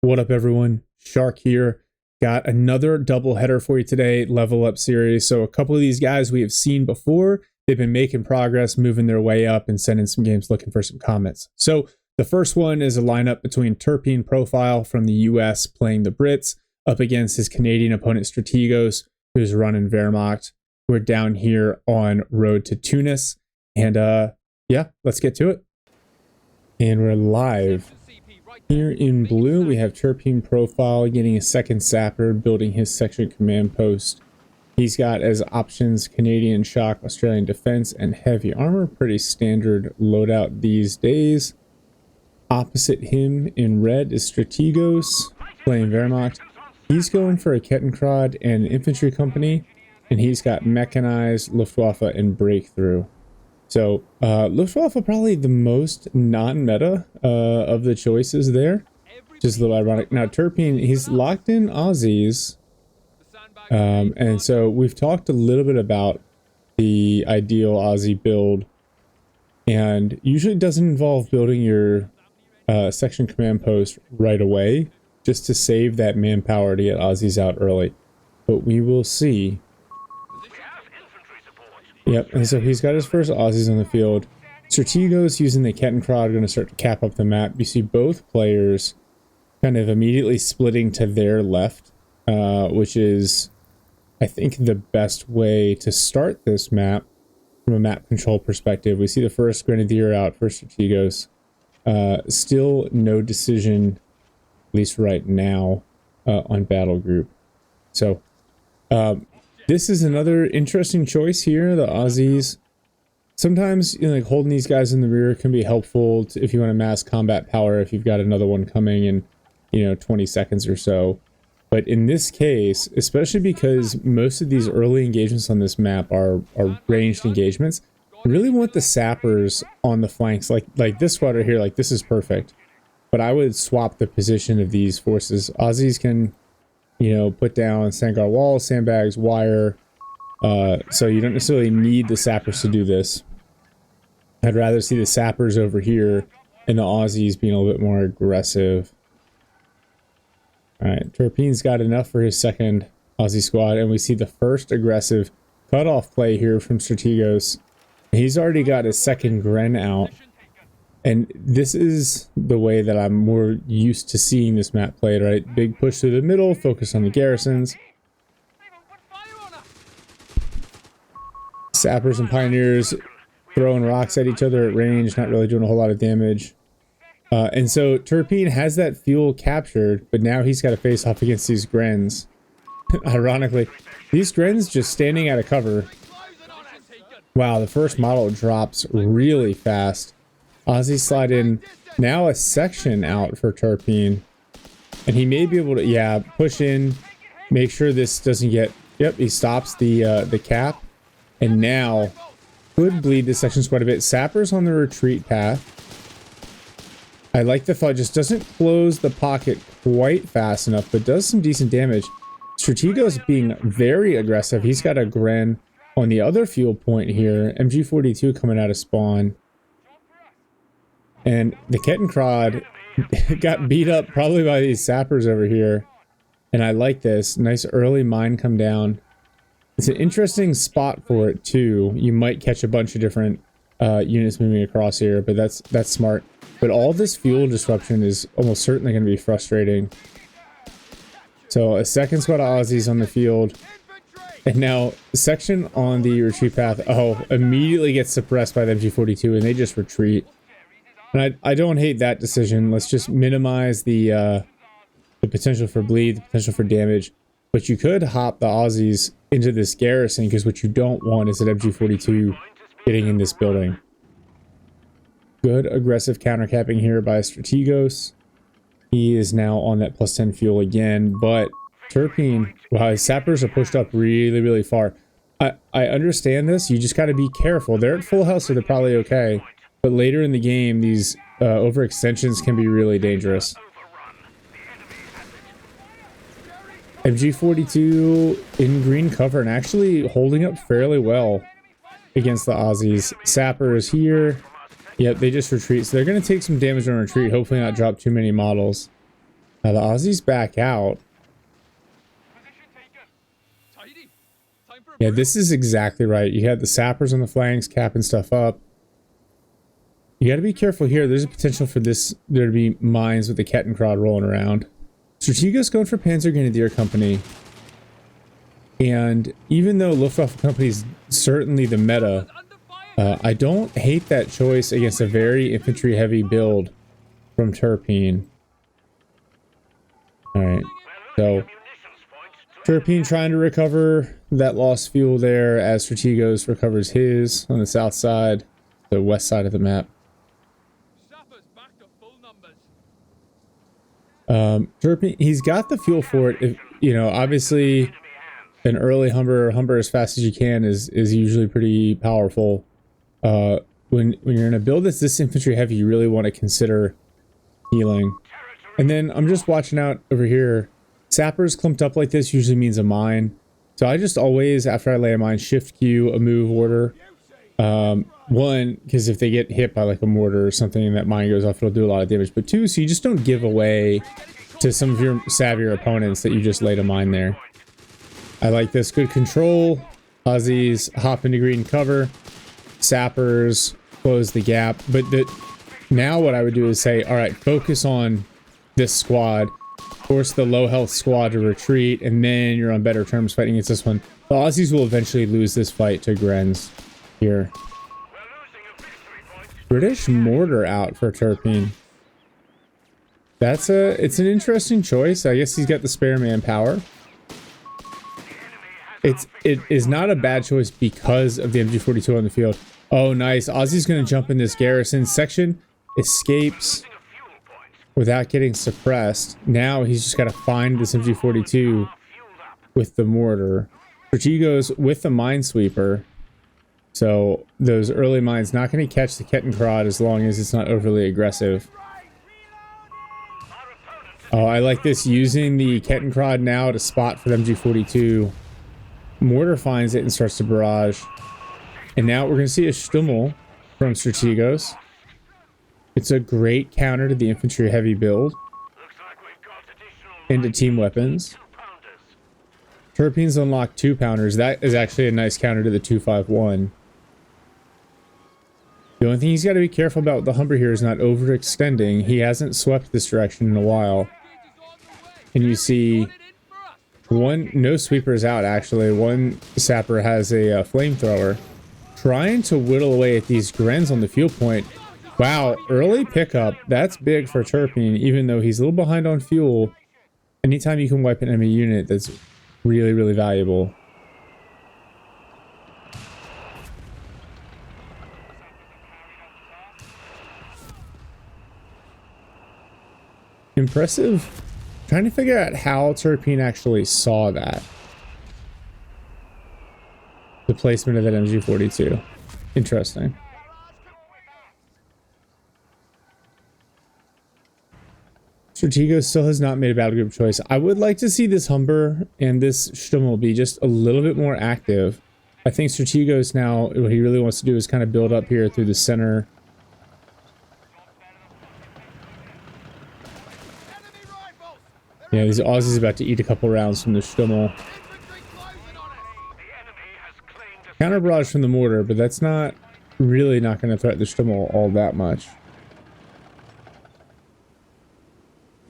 What up, everyone? Shark here. Got another double header for you today, level up series. So a couple of these guys we have seen before. They've been making progress, moving their way up and sending some games looking for some comments. So the first one is a lineup between TerpeneProfile from the US playing the Brits up against his Canadian opponent Strategos, who's running Wehrmacht. We're down here on road to Tunis. And yeah, let's get to it. And we're live. Here in blue, we have TerpeneProfile getting a second sapper, building his section command post. He's got as options Canadian shock, Australian defense, and heavy armor. Pretty standard loadout these days. Opposite him in red is Strategos, playing Wehrmacht. He's going for a Kettenkrad and infantry company, and he's got Mechanized, Luftwaffe, and Breakthrough. So, Luftwaffe probably the most non-meta of the choices there. Just a little ironic. Now, Terpene, he's locked in Aussies. And so we've talked a little bit about the ideal Aussie build. And usually doesn't involve building your section command post right away, just to save that manpower to get Aussies out early. But we will see. Yep, and so he's got his first Aussies on the field. Strategos using the Kettenkrad going to start to cap up the map. You see both players kind of immediately splitting to their left, which is, I think, the best way to start this map from a map control perspective. We see the first Grenadier out for Strategos. Still no decision, at least right now, on Battlegroup. So, this is another interesting choice here. The Aussies, sometimes, you know, like holding these guys in the rear can be helpful if you want to mass combat power, if you've got another one coming in, 20 seconds or so. But in this case, especially because most of these early engagements on this map are ranged engagements, I really want the sappers on the flanks, like this squad right here. Like, this is perfect. But I would swap the position of these forces. Aussies can, put down Sangar walls, sandbags, wire. So you don't necessarily need the sappers to do this. I'd rather see the sappers over here and the Aussies being a little bit more aggressive. Alright, Terpene's got enough for his second Aussie squad, and we see the first aggressive cutoff play here from Strategos. He's already got his second Gren out. And this is the way that I'm more used to seeing this map played, right? Big push through the middle, focus on the garrisons. Sappers and Pioneers throwing rocks at each other at range, not really doing a whole lot of damage. And so Terpene has that fuel captured, but now he's got to face off against these Grens. Ironically, these Grens just standing out of cover. Wow, the first model drops really fast. Aussie slide in, now a section out for Terpene. And he may be able to, yeah, push in, make sure this doesn't get, yep, he stops the cap. And now could bleed this sections quite a bit. Sappers on the retreat path. I like the thought, just doesn't close the pocket quite fast enough, but does some decent damage. Strategos being very aggressive. He's got a Gren on the other fuel point here. MG42 coming out of spawn. And the Kettenkrad got beat up probably by these sappers over here. And I like this. Nice early mine come down. It's an interesting spot for it too. You might catch a bunch of different units moving across here, but that's smart. But all this fuel disruption is almost certainly going to be frustrating. So a second squad of Aussies on the field. And now section on the retreat path, immediately gets suppressed by the MG42 and they just retreat. And I don't hate that decision. Let's just minimize the potential for bleed, the potential for damage. But you could hop the Aussies into this garrison, because what you don't want is an MG42 getting in this building. Good aggressive countercapping here by Strategos. He is now on that +10 fuel again, but Terpene, wow, his sappers are pushed up really, really far. I understand this. You just got to be careful. They're at full health, so they're probably okay. But later in the game, these overextensions can be really dangerous. MG42 in green cover and actually holding up fairly well against the Aussies. Sappers here. Yep, they just retreat. So they're going to take some damage on retreat. Hopefully not drop too many models. Now the Aussies back out. Yeah, this is exactly right. You had the sappers on the flanks capping stuff up. You got to be careful here. There's a potential for there to be mines with the Kettenkrad rolling around. Strategos going for Panzergrenadier Company. And even though Luftwaffe Company is certainly the meta, I don't hate that choice against a very infantry-heavy build from Terpene. Alright, so Terpene trying to recover that lost fuel there as Strategos recovers his on the south side, the west side of the map. Terpene, he's got the fuel for it. If, you know, obviously an early Humber as fast as you can is usually pretty powerful. When you're in a build that's this infantry heavy, you really want to consider healing. And then I'm just watching out over here. Sappers clumped up like this usually means a mine. So I just always, after I lay a mine, shift Q a move order. One, because if they get hit by like a mortar or something and that mine goes off, it'll do a lot of damage. But two, so you just don't give away to some of your savvier opponents that you just laid a mine there. I like this. Good control. Aussies hop into green cover. Sappers close the gap. But now what I would do is say, all right, focus on this squad. Force the low health squad to retreat, and then you're on better terms fighting against this one. The Aussies will eventually lose this fight to Grenz here. British mortar out for Terpene. It's an interesting choice. I guess he's got the spare manpower. It is not a bad choice because of the MG42 on the field. Oh, nice. Aussie's going to jump in this garrison section. Escapes without getting suppressed. Now he's just got to find this MG42 with the mortar. Strategos with the minesweeper. So those early mines not going to catch the Kettenkrad as long as it's not overly aggressive. Oh, I like this, using the Kettenkrad now to spot for the MG42. Mortar finds it and starts to barrage. And now we're going to see a Stummel from Strategos. It's a great counter to the infantry heavy build. Into team weapons. Terpene's unlocked 2-pounders. That is actually a nice counter to the 251. The only thing he's got to be careful about with the Humber here is not overextending. He hasn't swept this direction in a while. And you see no sweepers out, actually. One sapper has a flamethrower. Trying to whittle away at these Grenz on the fuel point. Wow, early pickup. That's big for Terpene, even though he's a little behind on fuel. Anytime you can wipe an enemy unit, that's really, really valuable. Impressive. Trying to figure out how Terpene actually saw that. The placement of that MG42. Interesting. Strategos still has not made a battle group choice. I would like to see this Humber and this Stummel be just a little bit more active. I think Strategos now, what he really wants to do is kind of build up here through the center. Yeah, these Aussies about to eat a couple rounds from the Stummel. Counter barrage from the mortar, but that's not really not going to threaten the Stummel all that much.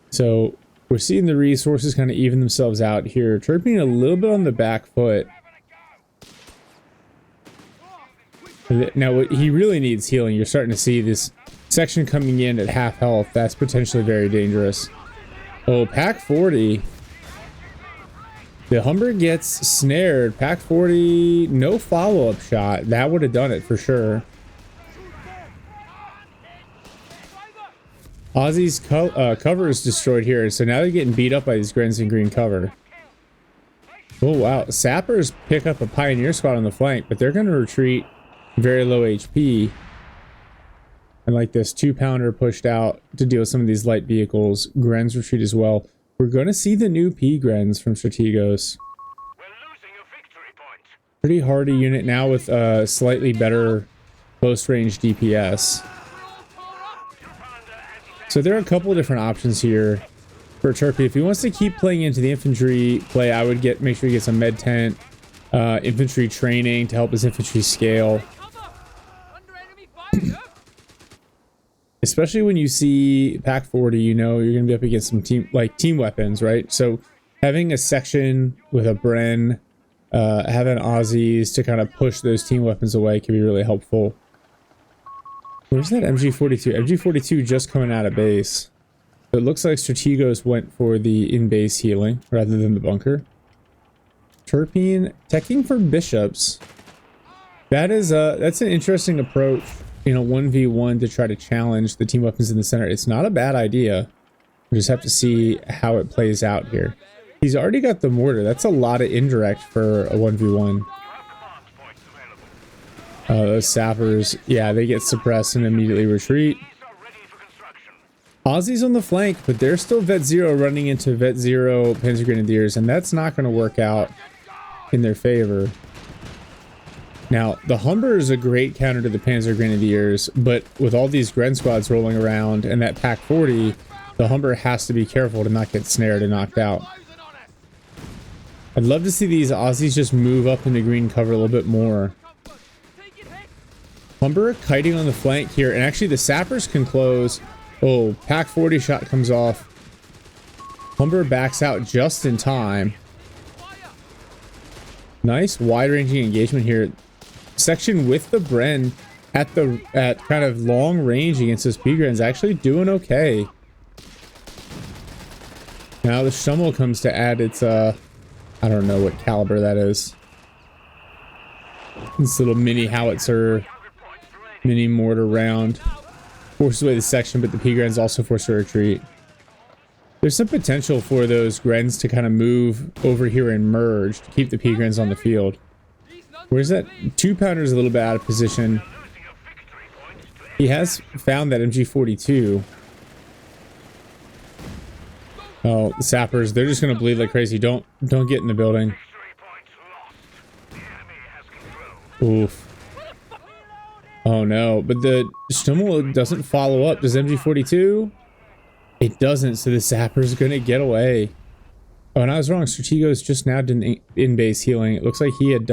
So we're seeing the resources kind of even themselves out here. Terpene a little bit on the back foot. Now what he really needs healing. You're starting to see this section coming in at half health. That's potentially very dangerous. Oh, Pack 40. The Humber gets snared. Pack 40, no follow-up shot. That would have done it for sure. Aussie's cover is destroyed here, so now they're getting beat up by these Grenz in green cover. Oh, wow. Sappers pick up a Pioneer squad on the flank, but they're going to retreat very low HP. And like this 2-pounder pushed out to deal with some of these light vehicles. Grenz retreat as well. We're going to see the new P Grenz from Strategos. Pretty hardy unit now with a slightly better close range DPS. So there are a couple of different options here. for Turpey. If he wants to keep playing into the infantry play, I would make sure he gets a med tent, infantry training to help his infantry scale. Especially when you see Pack 40, you know you're going to be up against some team weapons, right? So having a section with a Bren, having Aussies to kind of push those team weapons away can be really helpful. Where's that MG42? MG42 just coming out of base. So it looks like Strategos went for the in-base healing rather than the bunker. Terpene teching for bishops. That's an interesting approach. You know, 1v1 to try to challenge the team weapons in the center. It's not a bad idea. We just have to see how it plays out here. He's already got the mortar. That's a lot of indirect for a 1v1. Those sappers, yeah, they get suppressed and immediately retreat. Aussies on the flank, but they're still Vet 0 running into Vet 0 Panzer Grenadiers, and that's not going to work out in their favor. Now, the Humber is a great counter to the Panzer Grenadiers, but with all these Gren squads rolling around and that Pack 40, the Humber has to be careful to not get snared and knocked out. I'd love to see these Aussies just move up into green cover a little bit more. Humber kiting on the flank here, and actually the sappers can close. Oh, Pack 40 shot comes off. Humber backs out just in time. Nice wide-ranging engagement here. Section with the Bren at kind of long range against this P-Gren's actually doing okay. Now the Stummel comes to add its I don't know what caliber that is. This little mini howitzer, mini mortar round. Forces away the section, but the P-Gren's also forced to retreat. There's some potential for those Grens to kind of move over here and merge to keep the P-Gren's on the field. Where's that? 2-pounder's a little bit out of position. He has found that MG42. Oh, the sappers, they're just going to bleed like crazy. Don't get in the building. Oof. Oh no, but the Stummel doesn't follow up. Does MG42? It doesn't, so the sapper's going to get away. Oh, and I was wrong. Strategos just now did in-base healing. It looks like he had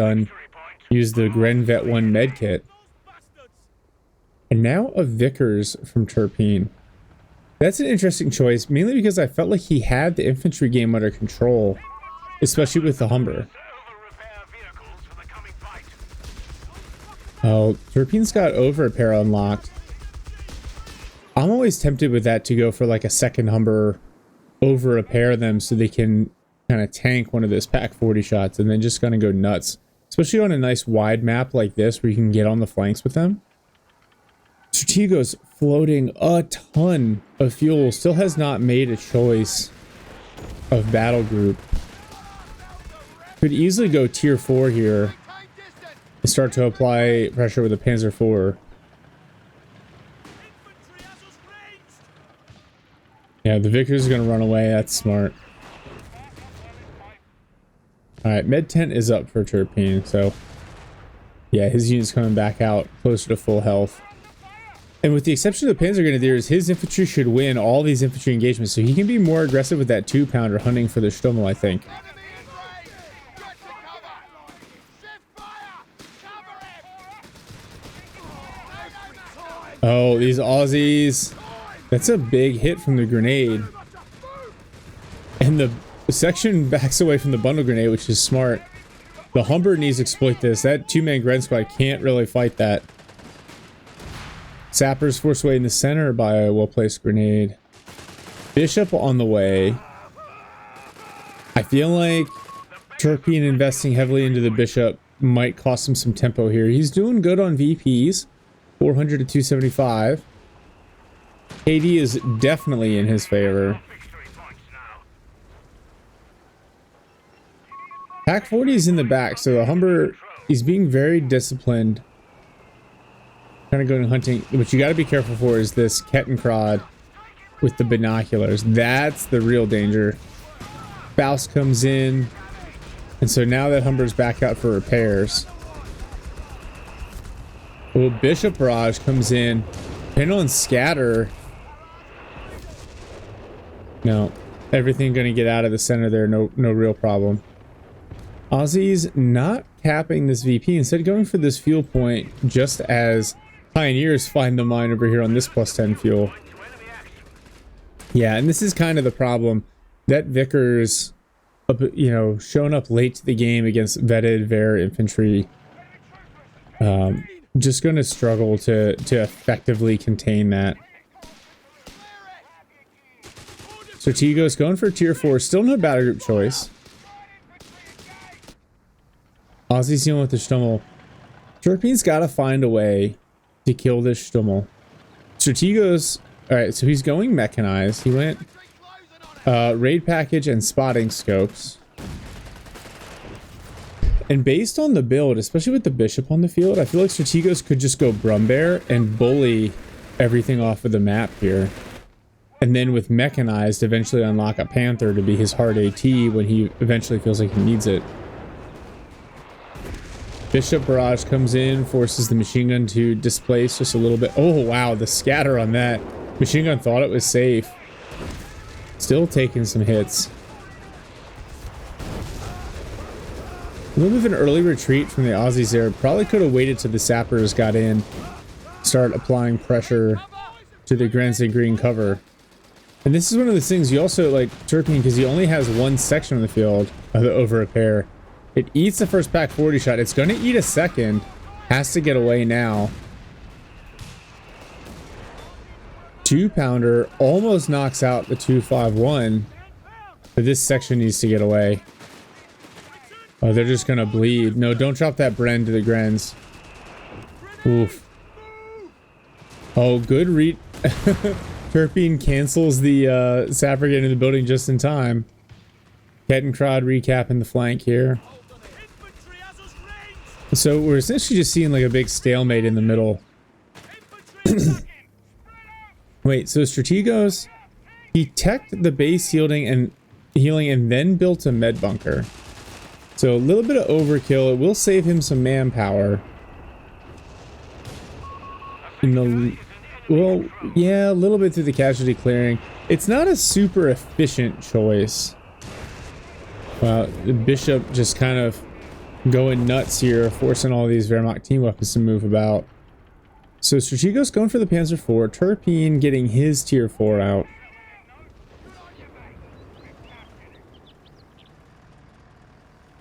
used the Gren Vet 1 medkit. And now a Vickers from Terpene. That's an interesting choice, mainly because I felt like he had the infantry game under control, especially with the Humber. Oh, Terpene's got over repair unlocked. I'm always tempted with that to go for like a second Humber, over repair them so they can kind of tank one of those Pack 40 shots and then just gonna go nuts. Especially on a nice wide map like this where you can get on the flanks with them. Strategos floating a ton of fuel. Still has not made a choice of Battlegroup. Could easily go tier 4 here and start to apply pressure with a Panzer IV. Yeah, the Vickers is going to run away. That's smart. Alright, med tent is up for Terpene, so yeah, his unit's coming back out closer to full health. And with the exception of the Panzer Grenadiers, his infantry should win all these infantry engagements, so he can be more aggressive with that 2-pounder hunting for the Stummel, I think. Oh, these Aussies. That's a big hit from the grenade. And the section backs away from the bundle grenade, which is smart. The Humber needs to exploit this. That 2-man Gren squad can't really fight that. Sappers forced away in the center by a well-placed grenade. Bishop on the way. I feel like Terpene investing heavily into the Bishop might cost him some tempo here. He's doing good on VPs. 400 to 275. KD is definitely in his favor. Pack 40 is in the back, so the Humber, he's being very disciplined. Kind of going hunting. What you got to be careful for is this Kettenkrad with the binoculars. That's the real danger. Faust comes in, and so now that Humber's back out for repairs. Oh, Bishop Barrage comes in. Pendle and Scatter. No. Everything going to get out of the center there, no real problem. Aussies not capping this VP, instead going for this fuel point just as Pioneers find the mine over here on this +10 fuel. Yeah, and this is kind of the problem. That Vickers, you know, showing up late to the game against vetted Ver infantry, just going to struggle to effectively contain that. Strategos going for tier 4, still no battle group choice. Aussie's dealing with the Stummel. Turpine's got to find a way to kill this Stummel. Strategos, alright, so he's going mechanized. He went raid package and spotting scopes. And based on the build, especially with the bishop on the field, I feel like Strategos could just go Brumbear and bully everything off of the map here. And then with mechanized, eventually unlock a Panther to be his hard AT when he eventually feels like he needs it. Bishop barrage comes in, forces the machine gun to displace just a little bit. Oh wow, the scatter on that. Machine gun thought it was safe. Still taking some hits. A little bit of an early retreat from the Aussies there. Probably could have waited till the sappers got in. Start applying pressure to the Grens and green cover. And this is one of those things you also like Turpine, because he only has one section on the field of the over repair. It eats the first pack 40 shot. It's going to eat a second. Has to get away now. 2-pounder almost knocks out the 251. But this section needs to get away. Oh, they're just going to bleed. No, don't drop that Bren to the Grens. Oof. Oh, good read. Turpine cancels the sapper getting in the building just in time. Kettenkrad recapping the flank here. So we're essentially just seeing like a big stalemate in the middle. Wait, so Strategos, he teched the base healing and then built a med bunker. So a little bit of overkill. It will save him some manpower. Well, yeah, a little bit through the casualty clearing. It's not a super efficient choice. Wow, the bishop just kind of going nuts here, forcing all these Wehrmacht team weapons to move about. So Strategos going for the Panzer IV. Turpine getting his tier 4 out.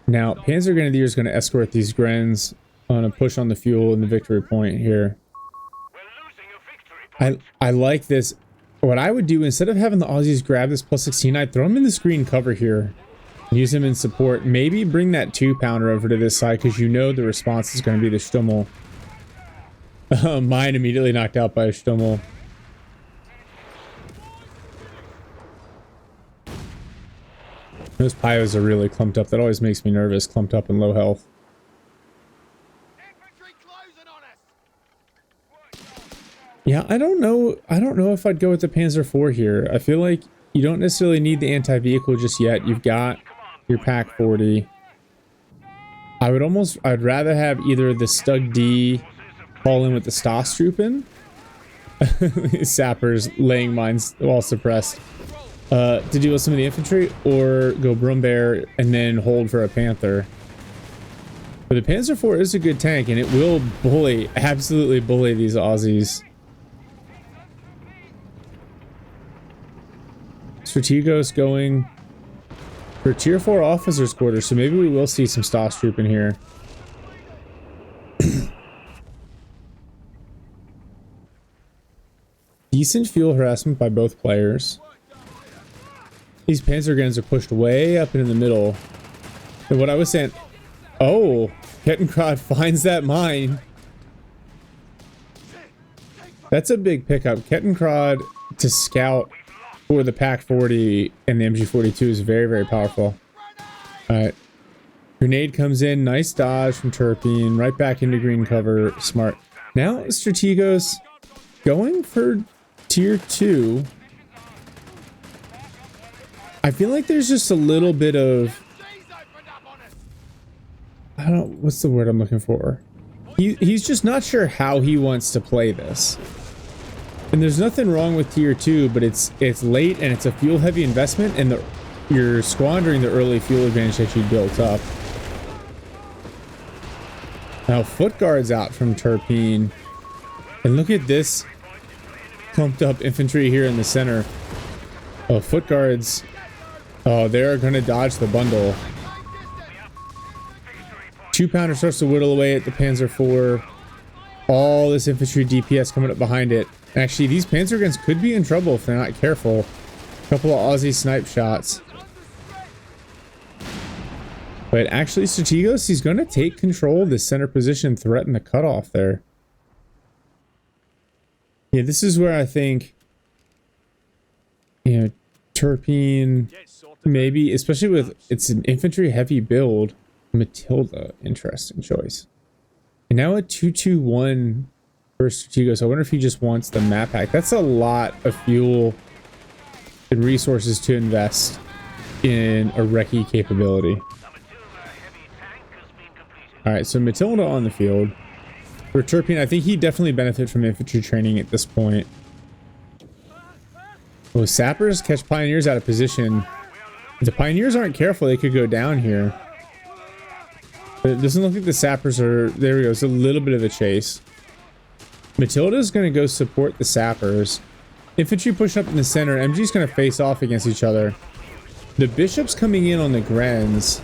Now, Panzer Grenadier is going to escort these Grens on a push on the fuel in the victory point here. I like this. What I would do, instead of having the Aussies grab this +16, I'd throw them in the screen cover here. Use him in support. Maybe bring that 2-pounder over to this side, because you know the response is going to be the Stummel. Mine immediately knocked out by a Stummel. Those Pios are really clumped up. That always makes me nervous, clumped up and low health. Yeah, I don't know if I'd go with the Panzer IV here. I feel like you don't necessarily need the anti-vehicle just yet. You've got your Pack 40. I'd rather have either the Stug D fall in with the Stosstroopin. Sappers laying mines while suppressed. To deal with some of the infantry, or go Brumbear and then hold for a Panther. But the Panzer IV is a good tank, and it will bully, absolutely bully these Aussies. Strategos going for tier 4 officers quarters, so maybe we will see some Stosstroop in here. Decent fuel harassment by both players. These Panzergens are pushed way up into the middle. And what I was saying, oh, Kettenkrad finds that mine. That's a big pickup. Kettenkrad to scout for the Pack 40 and the MG42 is very, very powerful. Alright. Grenade comes in. Nice dodge from Turpine. Right back into green cover. Smart. Now Strategos going for tier 2. I feel like there's just a little bit of... what's the word I'm looking for? He's just not sure how he wants to play this. And there's nothing wrong with tier 2, but it's late and it's a fuel heavy investment, and you're squandering the early fuel advantage that you built up. Now foot guards out from Terpene, and look at this pumped up infantry here in the center. Oh, foot guards. Oh, they're gonna dodge the bundle. 2-pounder starts to whittle away at the Panzer IV. All this infantry DPS coming up behind it. Actually, these Panzer guns could be in trouble if they're not careful. A couple of Aussie snipe shots. But actually, Strategos, he's going to take control of the center position, threaten the cutoff there. Yeah, this is where I think, you know, Terpene, maybe, especially with, it's an infantry heavy build. Matilda, interesting choice. And now a 2-2-1 for Strategos. I wonder if he just wants the map pack. That's a lot of fuel and resources to invest in a recce capability. Alright, so Matilda on the field. For Terpene, I think he definitely benefit from infantry training at this point. Oh, sappers catch pioneers out of position. If the pioneers aren't careful, they could go down here. But it doesn't look like the sappers are... There we go. It's a little bit of a chase. Matilda's going to go support the sappers. Infantry pushing up in the center. MG's going to face off against each other. The bishop's coming in on the Grens.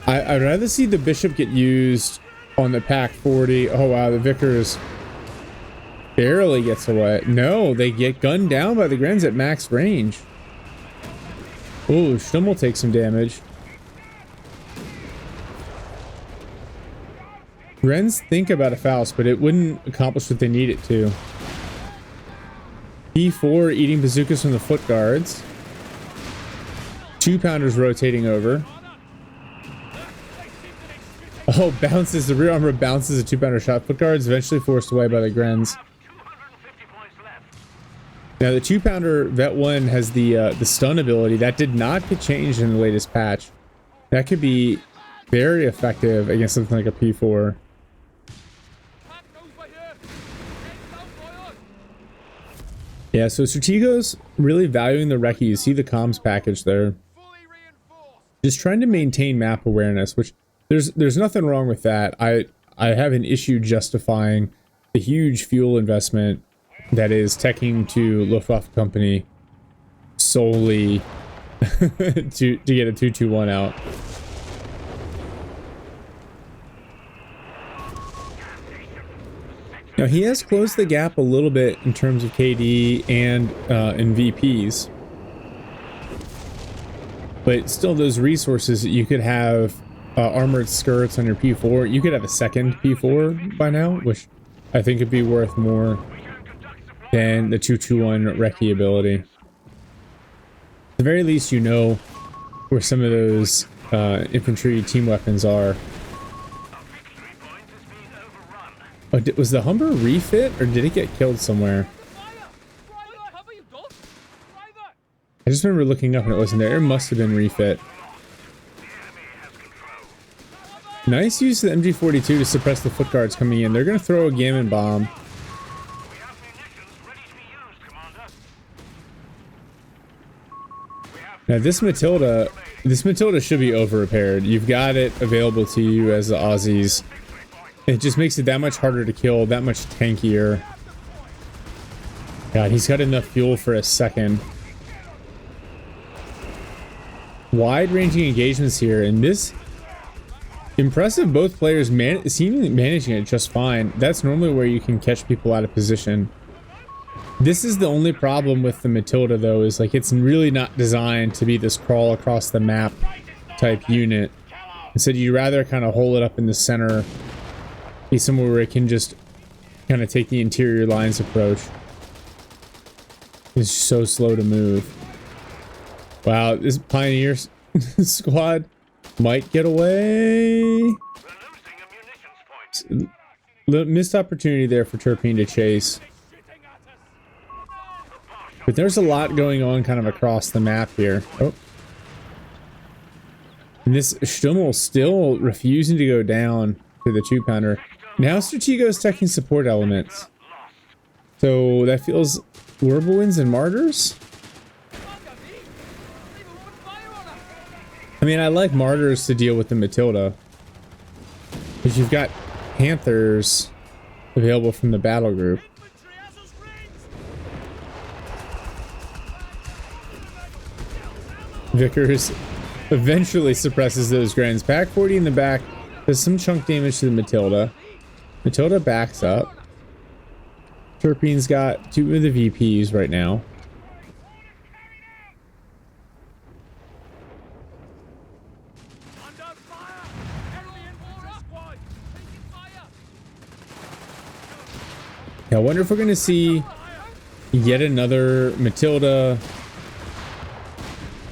I'd rather see the bishop get used on the Pack 40. Oh, wow. The Vickers barely gets away. No, they get gunned down by the Grens at max range. Oh, Stummel takes some damage. Grens think about a Faust, but it wouldn't accomplish what they need it to. E4 eating bazookas from the foot guards. 2-pounders rotating over. Oh, bounces. The rear armor bounces a 2-pounder shot. Foot guards eventually forced away by the Grens. Now the 2-pounder Vet 1 has the stun ability. That did not get changed in the latest patch. That could be very effective against something like a P4. Yeah, so Strategos really valuing the recce. You see the comms package there. Just trying to maintain map awareness, which there's nothing wrong with that. I have an issue justifying the huge fuel investment that is teching to Luftwaffe company solely to get a 2-2-1 out. Now he has closed the gap a little bit in terms of KD and in VPs, but still those resources that you could have armored skirts on your P4. You could have a second P4 by now, which I think would be worth more than the 2-2-1 recce ability. At the very least, you know where some of those infantry team weapons are. Oh, was the Humber refit, or did it get killed somewhere? I just remember looking up and it wasn't there. It must have been refit. Nice use of the MG42 to suppress the foot guards coming in. They're going to throw a gammon bomb. Now this Matilda should be over repaired. You've got it available to you as the Aussies. It just makes it that much harder to kill, that much tankier. God, he's got enough fuel for a second. Wide-ranging engagements here, and this impressive. Both players seemingly managing it just fine. That's normally where you can catch people out of position. This is the only problem with the Matilda, though, is like it's really not designed to be this crawl across the map type unit. Instead, you'd rather kind of hold it up in the center, be somewhere where it can just kind of take the interior lines approach. It's so slow to move. Wow, this Pioneer squad might get away. Missed opportunity there for Terpene to chase. But there's a lot going on kind of across the map here. Oh. And this Stummel still refusing to go down to the 2-pounder. Now Strategos taking support elements. So that feels Whirlwinds and Martyrs. I mean, I like Martyrs to deal with the Matilda, because you've got Panthers available from the battle group. Vickers eventually suppresses those Grens. Pack 40 in the back does some chunk damage to the Matilda. Matilda backs up. Terpene's got 2 of the VPs right now. I wonder if we're going to see yet another Matilda,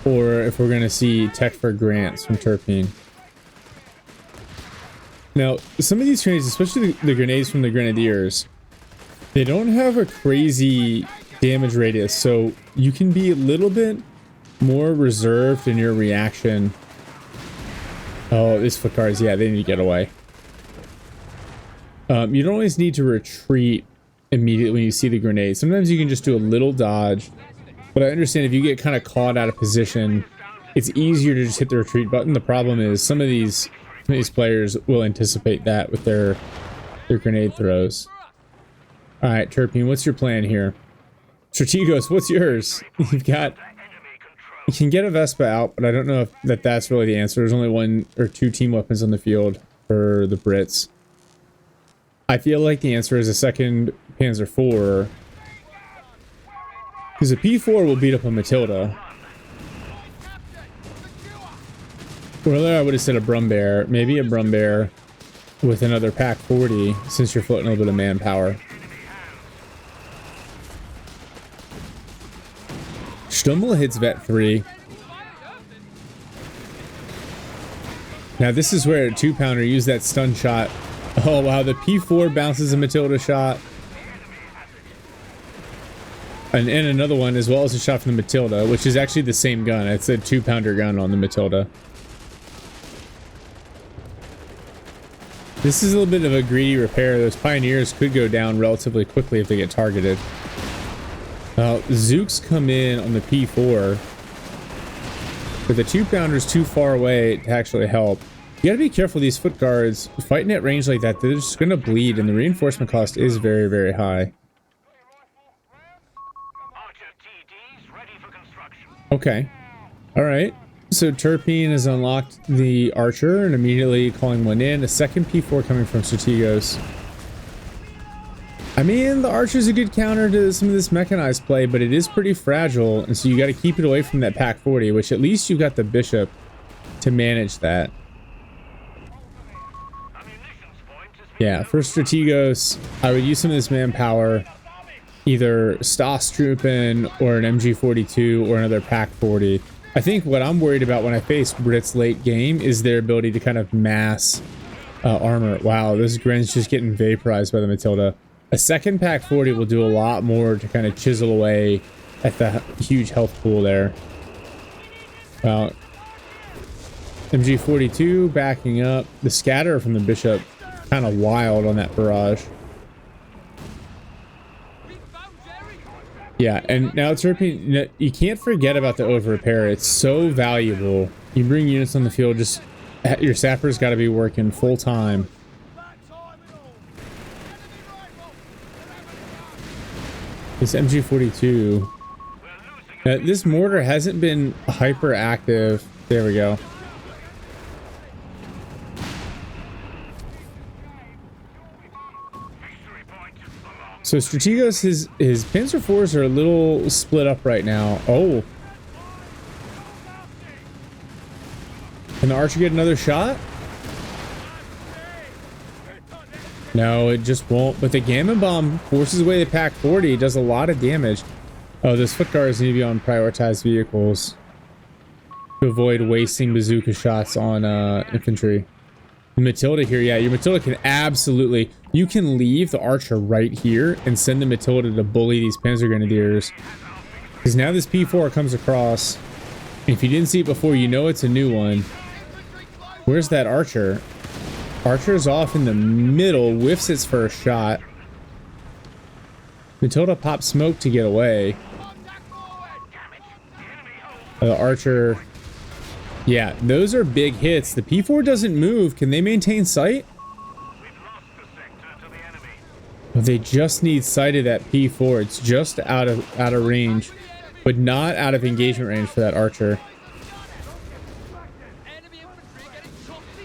or if we're going to see tech for grants from Terpene. Now, some of these grenades, especially the grenades from the Grenadiers, they don't have a crazy damage radius, so you can be a little bit more reserved in your reaction. Oh, these foot cars, yeah, they need to get away. You don't always need to retreat immediately when you see the grenade. Sometimes you can just do a little dodge, but I understand if you get kind of caught out of position, it's easier to just hit the retreat button. The problem is some of these players will anticipate that with their grenade throws. All right, Terpene, what's your plan here? Strategos, what's yours? You can get a Vespa out, but I don't know if that's really the answer. There's only 1 or 2 team weapons on the field for the Brits. I feel like the answer is a second Panzer IV, because a P4 will beat up a Matilda. Earlier I would have said a Brumbear, maybe a Brumbear with another Pack 40, since you're floating a little bit of manpower. Stummel hits Vet 3. Now this is where a 2-pounder used that stun shot. Oh wow, the P4 bounces a Matilda shot. And another one, as well as a shot from the Matilda, which is actually the same gun. It's a 2-pounder gun on the Matilda. This is a little bit of a greedy repair. Those Pioneers could go down relatively quickly if they get targeted. Zooks come in on the P4, but the 2-pounder's too far away to actually help. You gotta be careful, these foot guards fighting at range like that, they're just gonna bleed, and the reinforcement cost is very, very high. Okay. Alright. So Terpene has unlocked the Archer and immediately calling one in. A second P4 coming from Strategos. I mean, the Archer's a good counter to some of this mechanized play, but it is pretty fragile, and so you got to keep it away from that Pack 40, which at least you've got the Bishop to manage that. Yeah, for Strategos, I would use some of this manpower, either Stas Troopin or an MG42 or another Pack 40. I think what I'm worried about when I face Brits late game is their ability to kind of mass armor. Wow, this Gren's just getting vaporized by the Matilda. A second Pack 40 will do a lot more to kind of chisel away at the huge health pool there. Well, MG42 backing up. The scatter from the Bishop kind of wild on that barrage. Yeah, and now Terpene, you can't forget about the over repair. It's so valuable. You bring units on the field, just your sappers got to be working full time. This MG42. This mortar hasn't been hyper active. There we go. So Strategos, his Panzer IVs are a little split up right now. Oh. Can the Archer get another shot? No, it just won't. But the Gamma Bomb forces away the Pack 40. It does a lot of damage. Oh, those foot guards need to be on prioritized vehicles to avoid wasting bazooka shots on infantry. The Matilda here, yeah, your Matilda can absolutely... You can leave the Archer right here and send the Matilda to bully these Panzer Grenadiers. Because now this P4 comes across. And if you didn't see it before, you know it's a new one. Where's that Archer? Archer's off in the middle, whiffs its first shot. Matilda popped smoke to get away. The Archer. Yeah, those are big hits. The P4 doesn't move. Can they maintain sight? Oh, they just need sight of that P4. It's just out of range, but not out of engagement range for that Archer.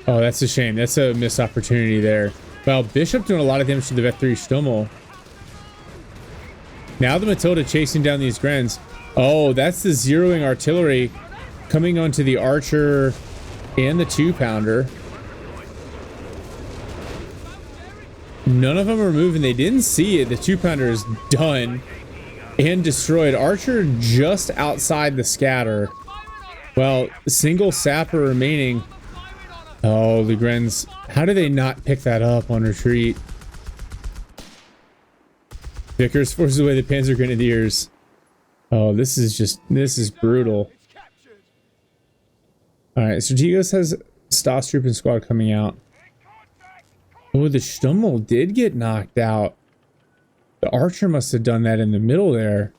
Oh, that's a shame. That's a missed opportunity there. Well, Bishop doing a lot of damage to the Vet3 Stummel. Now the Matilda chasing down these Grens. Oh, that's the zeroing artillery coming onto the Archer and the 2-pounder. None of them are moving. They didn't see it. The 2-pounder is done and destroyed. Archer just outside the scatter. Well, single sapper remaining. Oh, the Grens. How do they not pick that up on retreat? Vickers forces away the Panzer Grenadiers. Oh, this is brutal. Alright, Strategos has Stas Troop and Squad coming out. Oh, the Stummel did get knocked out. The Archer must have done that in the middle there.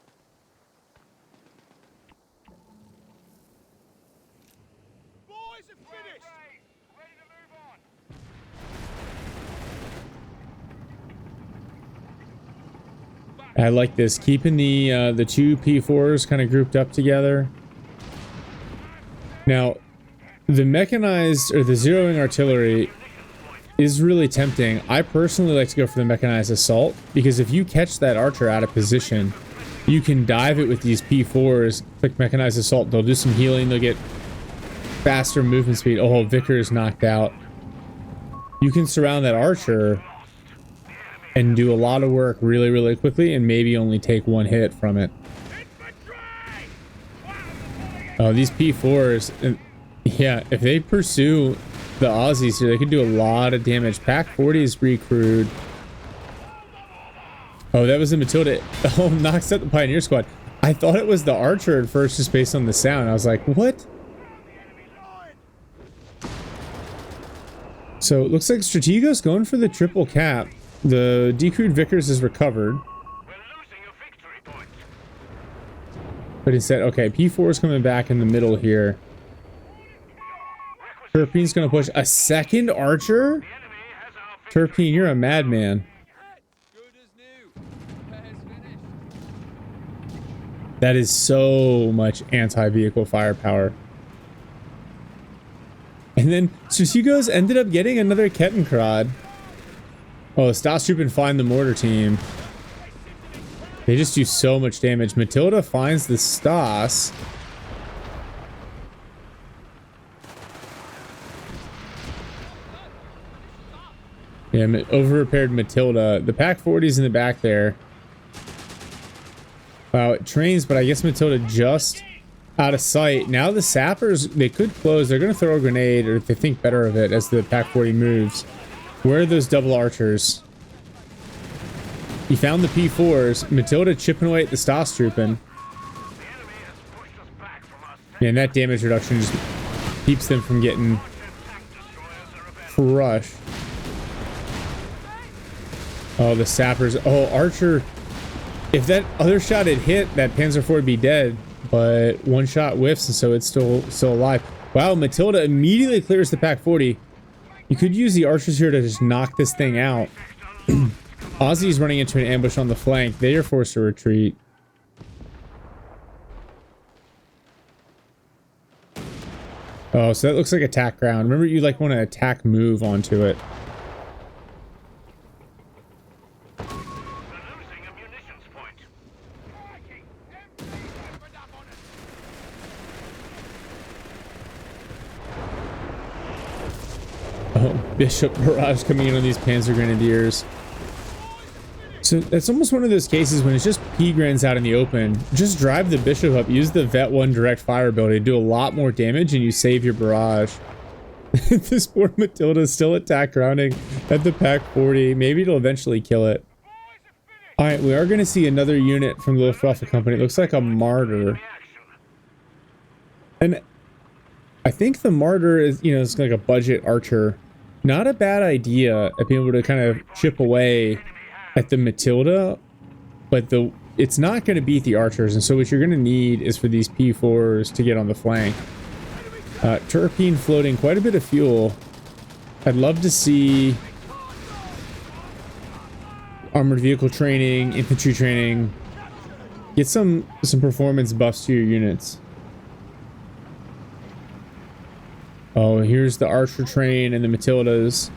I like this, keeping the two P4s kind of grouped up together. Now, the mechanized or the zeroing artillery is really tempting. I personally like to go for the mechanized assault because if you catch that Archer out of position, you can dive it with these P4s. Click mechanized assault. They'll do some healing. They'll get faster movement speed. Oh, Vickers knocked out. You can surround that Archer and do a lot of work really, really quickly and maybe only take one hit from it. Oh, these P4s, yeah, if they pursue the Aussies here, they could do a lot of damage. Pack 40 is recrewed. Oh, that was the Matilda. Oh, knocks out the Pioneer Squad. I thought it was the Archer at first just based on the sound. I was like, what? So it looks like Strategos going for the triple cap. The decrewed Vickers is recovered. But instead, okay, P4 is coming back in the middle here. Terpene's going to push a second Archer? Terpene, you're a madman. That is so much anti-vehicle firepower. And then Strategos ended up getting another Kettenkrad. Oh, Stas Troop and find the mortar team. They just do so much damage. Matilda finds the Stas. Yeah, over-repaired Matilda. The Pack 40's in the back there. Wow, it trains, but I guess Matilda just out of sight. Now the Sappers, they could close. They're going to throw a grenade, or if they think better of it as the Pack 40 moves. Where are those double Archers? He found the P4s. Matilda chipping away at the Stas trooping. Man, that damage reduction just keeps them from getting crushed. Oh, the Sappers. Oh, Archer. If that other shot had hit, that Panzer IV would be dead. But one shot whiffs, and so it's still alive. Wow, Matilda immediately clears the Pack 40. You could use the Archers here to just knock this thing out. Aussie's running into an ambush on the flank. They are forced to retreat. Oh, so that looks like attack ground. Remember, you like want to attack move onto it. Oh, Bishop barrage coming in on these Panzer Grenadiers. So that's almost one of those cases when it's just P-Grens out in the open. Just drive the Bishop up, use the Vet 1 direct fire ability, do a lot more damage, and you save your barrage. This poor Matilda is still attack grounding at the Pack 40. Maybe it'll eventually kill it. Alright, we are going to see another unit from the Luftwaffe company. It looks like a Martyr. And I think the Martyr is, you know, it's like a budget Archer. Not a bad idea at being able to kind of chip away at the Matilda. but it's not going to beat the archers, and so what you're going to need is for these P4s to get on the flank. Terpene floating quite a bit of fuel. I'd love to see armored vehicle training, infantry training. Get some performance buffs to your units. Oh, here's the archer train and the Matildas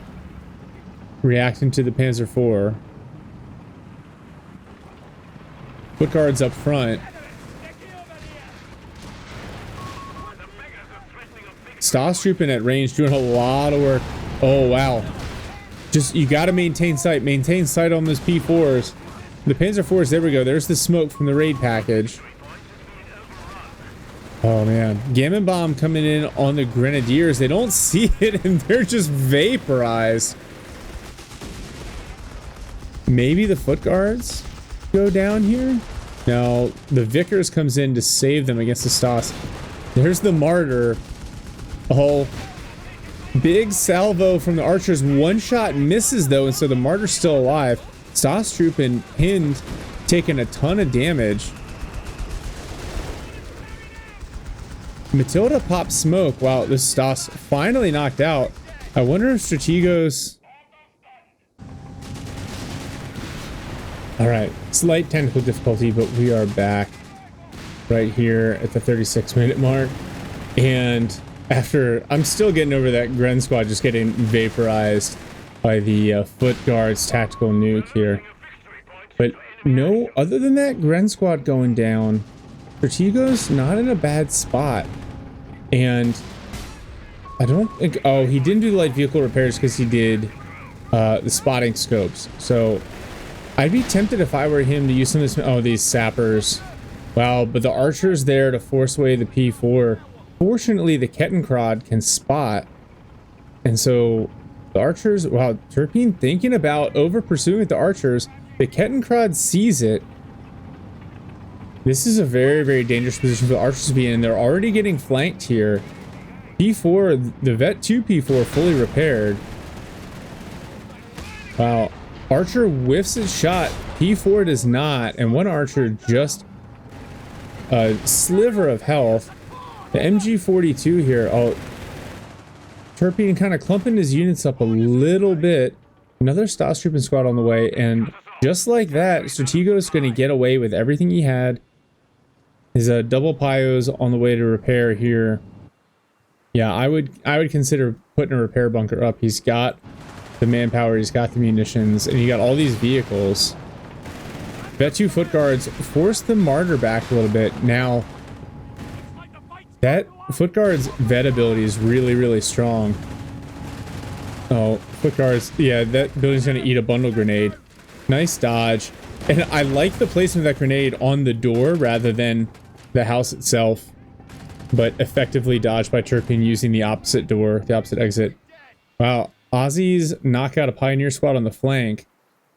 reacting to the Panzer IV. Foot guards up front. Stosstrooping at range, doing a lot of work. Oh, wow. Just, you got to maintain sight. Maintain sight on those P4s. The Panzer IVs, there we go. There's the smoke from the raid package. Oh, man. Gammon bomb coming in on the Grenadiers. They don't see it, and they're just vaporized. Maybe the foot guards go down here? No, the Vickers comes in to save them against the Stoss. There's the Martyr. Oh, big salvo from the archers. One shot misses though, and so the Martyr's still alive. Stosstrooping pinned, taking a ton of damage. Matilda pops smoke. Wow, this Stoss finally knocked out. I wonder if Strategos... Alright, slight technical difficulty, but we are back right here at the 36-minute mark. And after... I'm still getting over that Gren squad just getting vaporized by the foot guards tactical nuke here. But no, other than that Gren squad going down, Strategos not in a bad spot. And I don't think... Oh, he didn't do the light vehicle repairs because he did the spotting scopes. So I'd be tempted if I were him to use some of this... Oh, these sappers. Wow, but the archer's there to force away the P4. Fortunately, the Kettenkrad can spot. And so the archers... Wow, Terpene thinking about over pursuing with the archers. The Kettenkrad sees it. This is a very, very dangerous position for the archers to be in. They're already getting flanked here. P4, the Vet 2 P4 fully repaired. Wow. Archer whiffs his shot. P4 does not. And one archer just a sliver of health. The MG42 here. Oh, Terpene kind of clumping his units up a little bit. Another Stosstrooping squad on the way. And just like that, Strategos going to get away with everything he had. His double Pyos on the way to repair here. Yeah, I would consider putting a repair bunker up. He's got the manpower, he's got the munitions, and he got all these vehicles. Vet 2 foot guards force the Martyr back a little bit. Now, that foot guard's vet ability is really, really strong. Oh, foot guards. Yeah, that building's going to eat a bundle grenade. Nice dodge. And I like the placement of that grenade on the door rather than the house itself. But effectively dodged by Terpene using the opposite door, the opposite exit. Wow. Aussies knock out a Pioneer squad on the flank.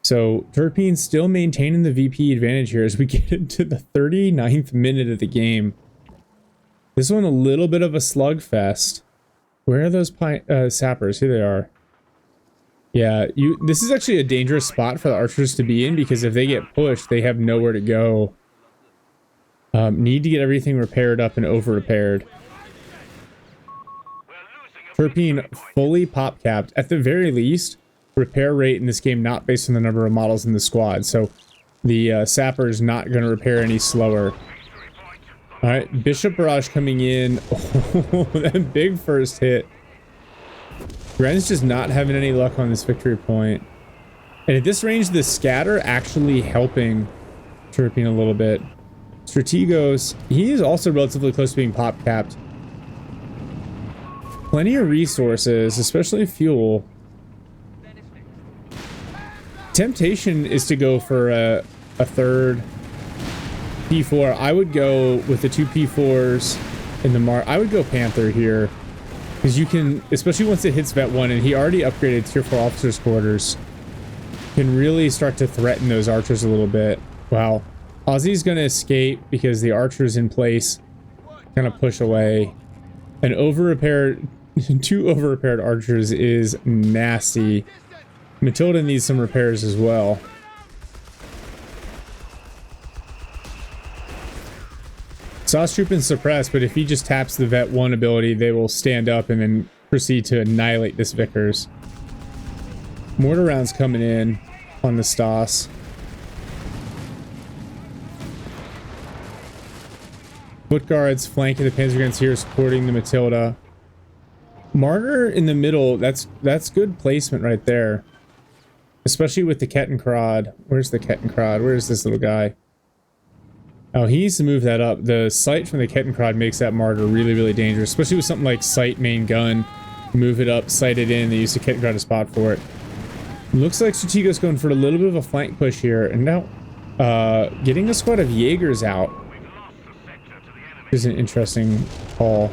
So Terpene's still maintaining the VP advantage here as we get into the 39th minute of the game. This one a little bit of a slugfest. Where are those sappers? Here they are. Yeah, this is actually a dangerous spot for the archers to be in because if they get pushed, they have nowhere to go. Need to get everything repaired up and over-repaired. Terpene fully pop-capped. At the very least, repair rate in this game not based on the number of models in the squad. So the sapper's not going to repair any slower. Alright, Bishop Barrage coming in. Oh, that big first hit. Gren's just not having any luck on this victory point. And at this range, the scatter actually helping Terpene a little bit. Strategos, he is also relatively close to being pop-capped. Plenty of resources, especially fuel. Temptation is to go for a third P4. I would go with the 2 P4s in the I would go Panther here. Because you can, especially once it hits Vet 1, and he already upgraded Tier 4 officers' quarters, can really start to threaten those archers a little bit. Wow. Aussie's going to escape because the archer's in place. Kind of push away. An over-repaired, 2 over-repaired archers is nasty. Matilda needs some repairs as well. Saucetroopin's suppressed, but if he just taps the Vet 1 ability, they will stand up and then proceed to annihilate this Vickers. Mortar rounds coming in on the Stas. Foot guards flanking the Panzerguns here, supporting the Matilda. Martyr in the middle, that's good placement right there. Especially with the Kettenkrad. Where's the Kettenkrad? Where's this little guy? Oh, he needs to move that up. The sight from the Kettenkrad makes that Martyr really, really dangerous. Especially with something like sight main gun. Move it up, sight it in. They use the Kettenkrad to spot for it. Looks like Strategos going for a little bit of a flank push here. And now getting a squad of Jaegers out is an interesting call.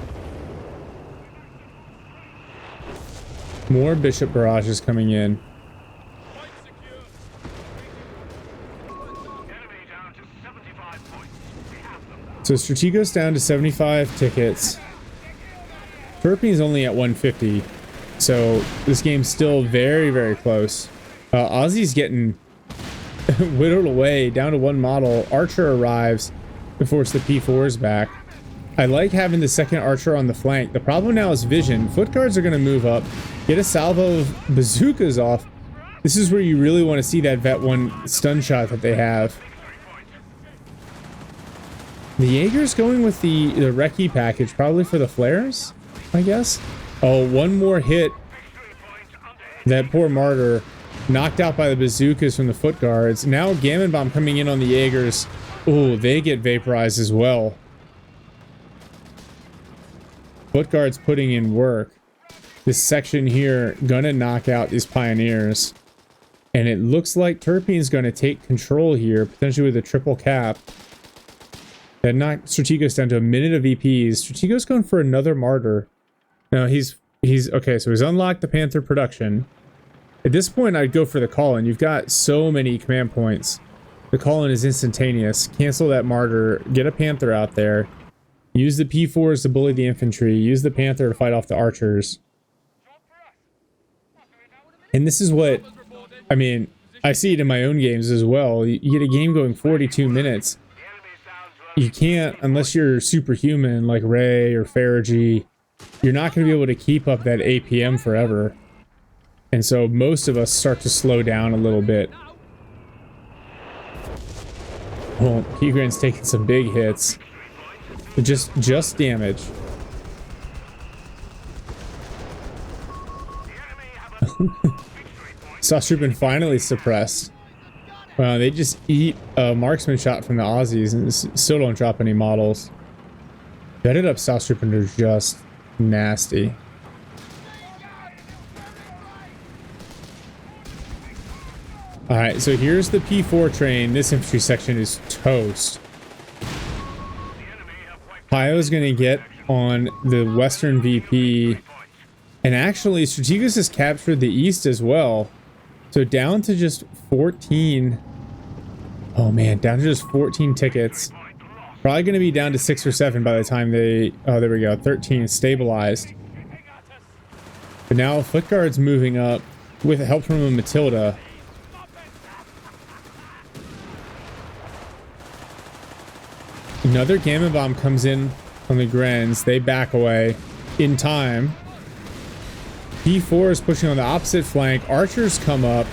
More Bishop barrages coming in. So Strategos down to 75 tickets. Terpene's only at 150. So this game's still very, very close. Ozzy's getting whittled away down to one model. Archer arrives to force the P4s back. I like having the second Archer on the flank. The problem now is vision. Foot guards are going to move up, get a salvo of bazookas off. This is where you really want to see that Vet 1 stun shot that they have. The Jaeger's going with the recce package, probably for the flares, I guess. Oh, one more hit. That poor Martyr knocked out by the bazookas from the foot guards. Now Gammon Bomb coming in on the Jaegers. Oh, they get vaporized as well. Foot guards putting in work. This section here gonna knock out these Pioneers. And it looks like Terpene's gonna take control here, potentially with a triple cap. That knocked Strategos down to a minute of EPs. Strategos going for another Martyr. Now he's okay, so he's unlocked the Panther production. At this point, I'd go for the call-in. You've got so many command points. The call-in is instantaneous. Cancel that Martyr. Get a Panther out there. Use the P4s to bully the infantry. Use the Panther to fight off the archers. And this is what, I mean, I see it in my own games as well. You get a game going 42 minutes. You can't, unless you're superhuman like Ray or Faragi, you're not going to be able to keep up that APM forever. And so most of us start to slow down a little bit. Well, Hugran's taking some big hits. Just damage. Saucetroopin finally suppressed. They just eat a marksman shot from the Aussies and still don't drop any models. Bedded up Saucetroopin are just nasty. Alright, so here's the P4 train. This infantry section is toast. Pio's gonna get on the Western VP. And actually, Strategos has captured the East as well. So down to just 14. Oh man, down to just 14 tickets. Probably going to be down to 6 or 7 by the time they... Oh, there we go. 13 stabilized. But now Foot Guard's moving up with help from a Matilda. Another Gamma Bomb comes in on the Grens. They back away in time. P4 is pushing on the opposite flank. Archers come up.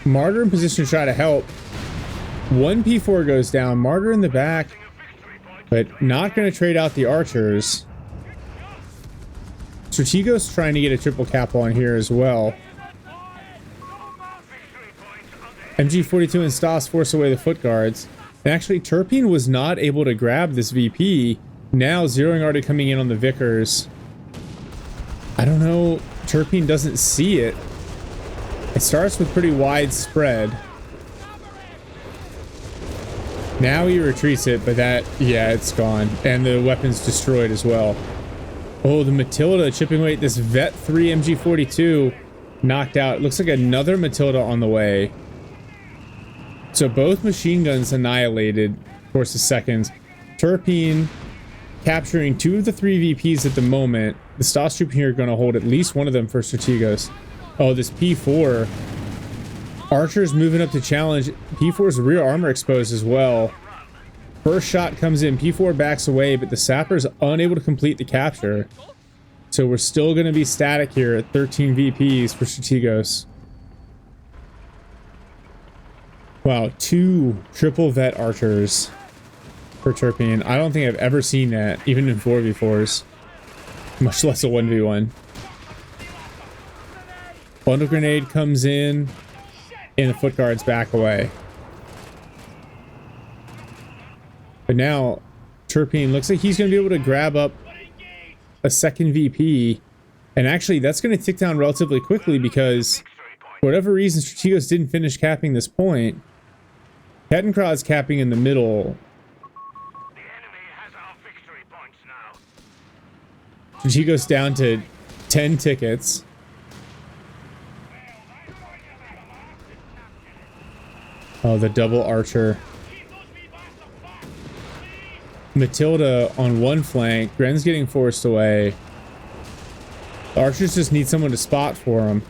Martyr in position to try to help. One P4 goes down. Martyr in the back, but not going to trade out the archers. Strategos trying to get a triple cap on here as well. MG42 and Stas force away the foot guards. And actually, Terpene was not able to grab this VP. Now, zeroing already coming in on the Vickers. I don't know. Terpene doesn't see it. It starts with pretty wide spread. Now he retreats it, but that, yeah, it's gone. And the weapon's destroyed as well. Oh, the Matilda chipping away. This Vet 3 MG42 knocked out. It looks like another Matilda on the way. So both machine guns annihilated, of course, the seconds. Terpene capturing 2 of the 3 VPs at the moment. The Stas Troop here are going to hold at least one of them for Strategos. Oh, this P4. Archer's moving up to challenge. P4's rear armor exposed as well. First shot comes in, P4 backs away, but the sapper's unable to complete the capture. So we're still going to be static here at 13 VPs for Strategos. Wow, 2 triple vet archers for Terpene. I don't think I've ever seen that, even in 4v4s. Much less a 1v1. Bundle grenade comes in, and the foot guards back away. But now, Terpene looks like he's going to be able to grab up a second VP. And actually, that's going to tick down relatively quickly because, for whatever reason, Strategos didn't finish capping this point. Kettencraw's capping in the middle. Strategos down to 10 tickets. Oh, the double archer. Matilda on one flank. Gren's getting forced away. The archers just need someone to spot for him.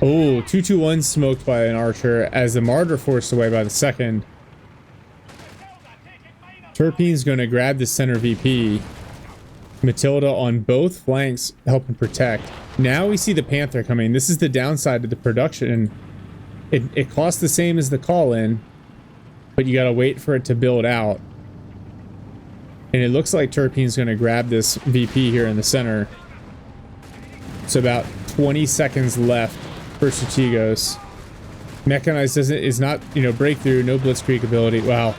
Oh, 2-2-1 smoked by an archer as the martyr forced away by the second. Terpene's going to grab the center VP. Matilda on both flanks helping protect. Now we see the Panther coming. This is the downside of the production. It costs the same as the call-in, but you got to wait for it to build out. And it looks like Terpene's going to grab this VP here in the center. So about 20 seconds left for Strategos. Mechanized is not, breakthrough, no blitzkrieg ability. Wow.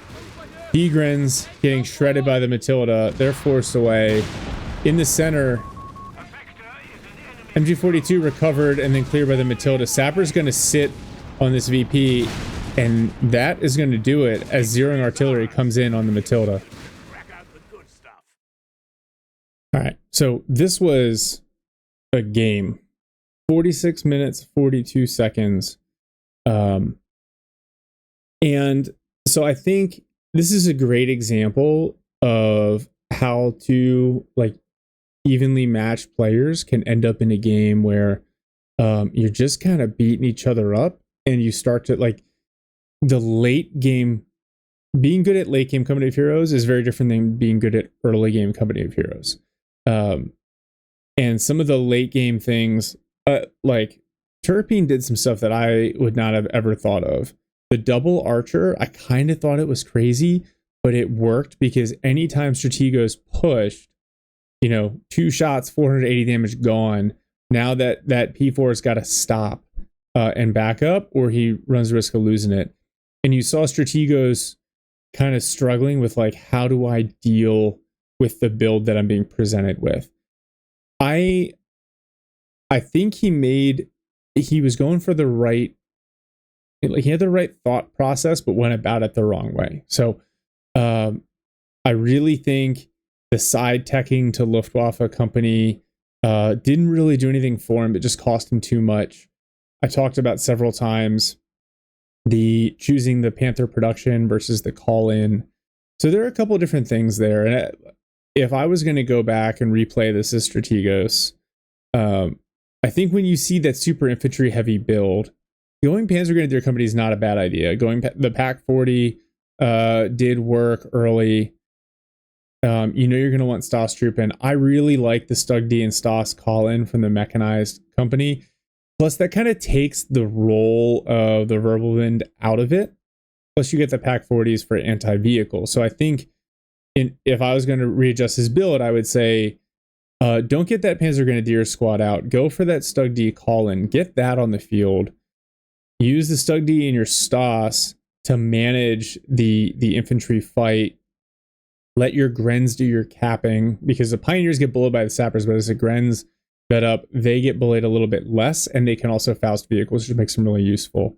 D-Grens getting shredded by the Matilda. They're forced away. In the center, MG42 recovered and then cleared by the Matilda. Sapper's going to sit on this VP, and that is going to do it as zeroing artillery comes in on the Matilda. All right, so this was a game. 46 minutes, 42 seconds. And so I think this is a great example of how to evenly matched players can end up in a game where you're just kind of beating each other up, and you start to the late game. Being good at late game Company of Heroes is very different than being good at early game Company of Heroes. And some of the late game things, Terpene did some stuff that I would not have ever thought of. The double archer, I kind of thought it was crazy, but it worked because anytime Strategos pushed, 2 shots, 480 damage gone. Now that P4 has got to stop and back up, or he runs the risk of losing it. And you saw Strategos kind of struggling with how do I deal with the build that I'm being presented with. I think he was going for the right, he had the right thought process, but went about it the wrong way. So I really think the side teching to Luftwaffe company didn't really do anything for him. It just cost him too much. I talked about several times the choosing the Panther production versus the call-in. So there are a couple of different things there. And if I was going to go back and replay this as Strategos, I think when you see that super infantry heavy build, going Panzer Grenadier Company is not a bad idea. Going the Pack 40 did work early. You're going to want Stas Troop in. I really like the Stug D and Stas call-in from the Mechanized company. Plus, that kind of takes the role of the Verbal Wind out of it. Plus, you get the Pack 40s for anti-vehicle. So I think if I was going to readjust his build, I would say, don't get that Panzer Grenadier squad out. Go for that Stug D call-in. Get that on the field. Use the Stug D in your Stas to manage the infantry fight. Let your Grens do your capping, because the Pioneers get bullied by the Sappers, but as the Grens bed up, they get bullied a little bit less, and they can also Faust vehicles, which makes them really useful.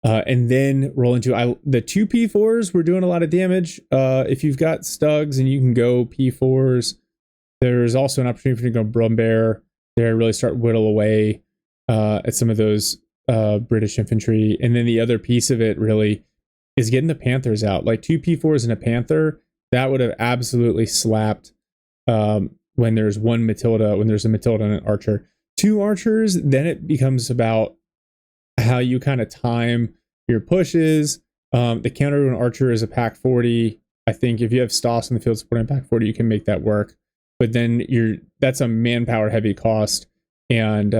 And then roll into the 2 P4s. We're doing a lot of damage. If you've got Stugs and you can go P4s, there's also an opportunity for you to go Brumbear there, really start whittle away at some of those British infantry. And then the other piece of it really is getting the Panthers out. 2 P4s and a Panther, that would have absolutely slapped when there's one Matilda, when there's a Matilda and an Archer. 2 Archers, then it becomes about, how you kind of time your pushes. The counter to an archer is a pack 40. I think if you have Stoss in the field supporting pack 40, you can make that work. But then that's a manpower heavy cost, and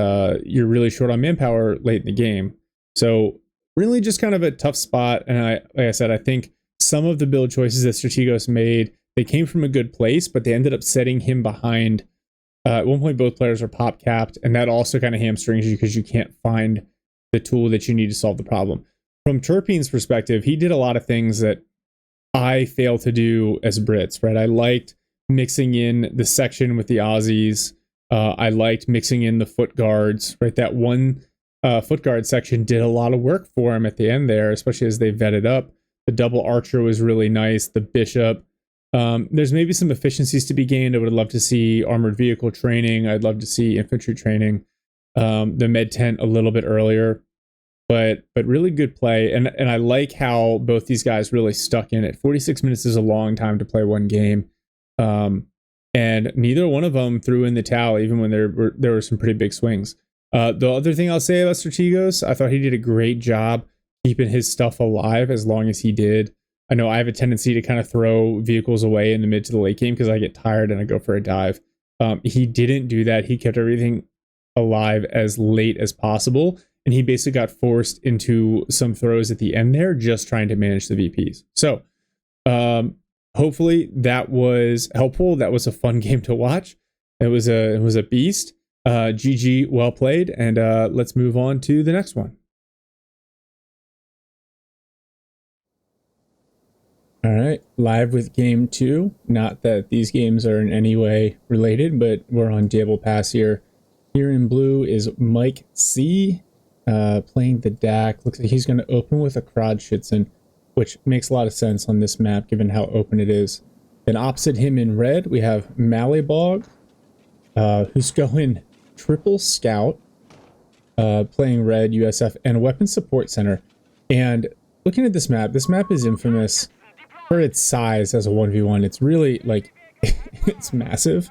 you're really short on manpower late in the game. So really just kind of a tough spot. And like I said, I think some of the build choices that Strategos made, they came from a good place, but they ended up setting him behind. At one point, both players are pop capped, and that also kind of hamstrings you because you can't find the tool that you need to solve the problem. From Terpene's perspective, he did a lot of things that I fail to do as Brits, right? I liked mixing in the section with the Aussies. I liked mixing in the foot guards, right? That one foot guard section did a lot of work for him at the end there, especially as they vetted up. The double archer was really nice. The bishop. There's maybe some efficiencies to be gained. I would love to see armored vehicle training. I'd love to see infantry training. The med tent a little bit earlier, but really good play. And I like how both these guys really stuck in it. 46 minutes is a long time to play one game. And neither one of them threw in the towel, even when there were some pretty big swings. The other thing I'll say about Strategos, I thought he did a great job keeping his stuff alive as long as he did. I know I have a tendency to kind of throw vehicles away in the mid to the late game because I get tired and I go for a dive. He didn't do that. He kept everything alive as late as possible, and he basically got forced into some throws at the end there, just trying to manage the VPs. So hopefully that was helpful. That was a fun game to watch. It was a beast. GG, well played, and let's move on to the next one. All right, live with game 2. Not that these games are in any way related, but we're on Djebel Pass here. Here in blue is Mike C, playing the DAK. Looks like he's going to open with a Krodschützen, which makes a lot of sense on this map given how open it is. Then opposite him in red, we have mal1bog, who's going triple scout, playing red USF, and a weapon support center. And looking at this map is infamous for its size as a 1v1. It's really, like, it's massive.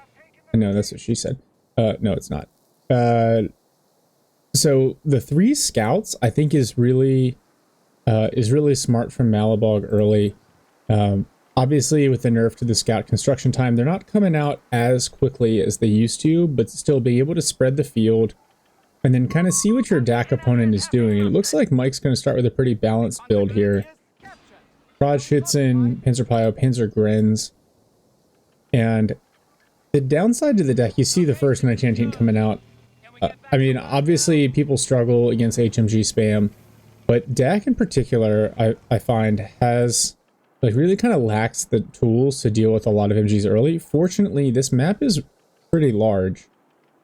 No, that's what she said. No, it's not. So the 3 scouts, I think, is really smart from mal1bog early. Obviously, with the nerf to the scout construction time, they're not coming out as quickly as they used to, but still being able to spread the field and then kind of see what your DAK opponent is doing. It looks like Mike's going to start with a pretty balanced build here. Krodschützen, Panzerjager, Panzergrens. And the downside to the deck, you see the first 1919 coming out. I mean, obviously people struggle against HMG spam, but DAK in particular, I find has, like, really kind of lacks the tools to deal with a lot of MGs early. Fortunately, this map is pretty large,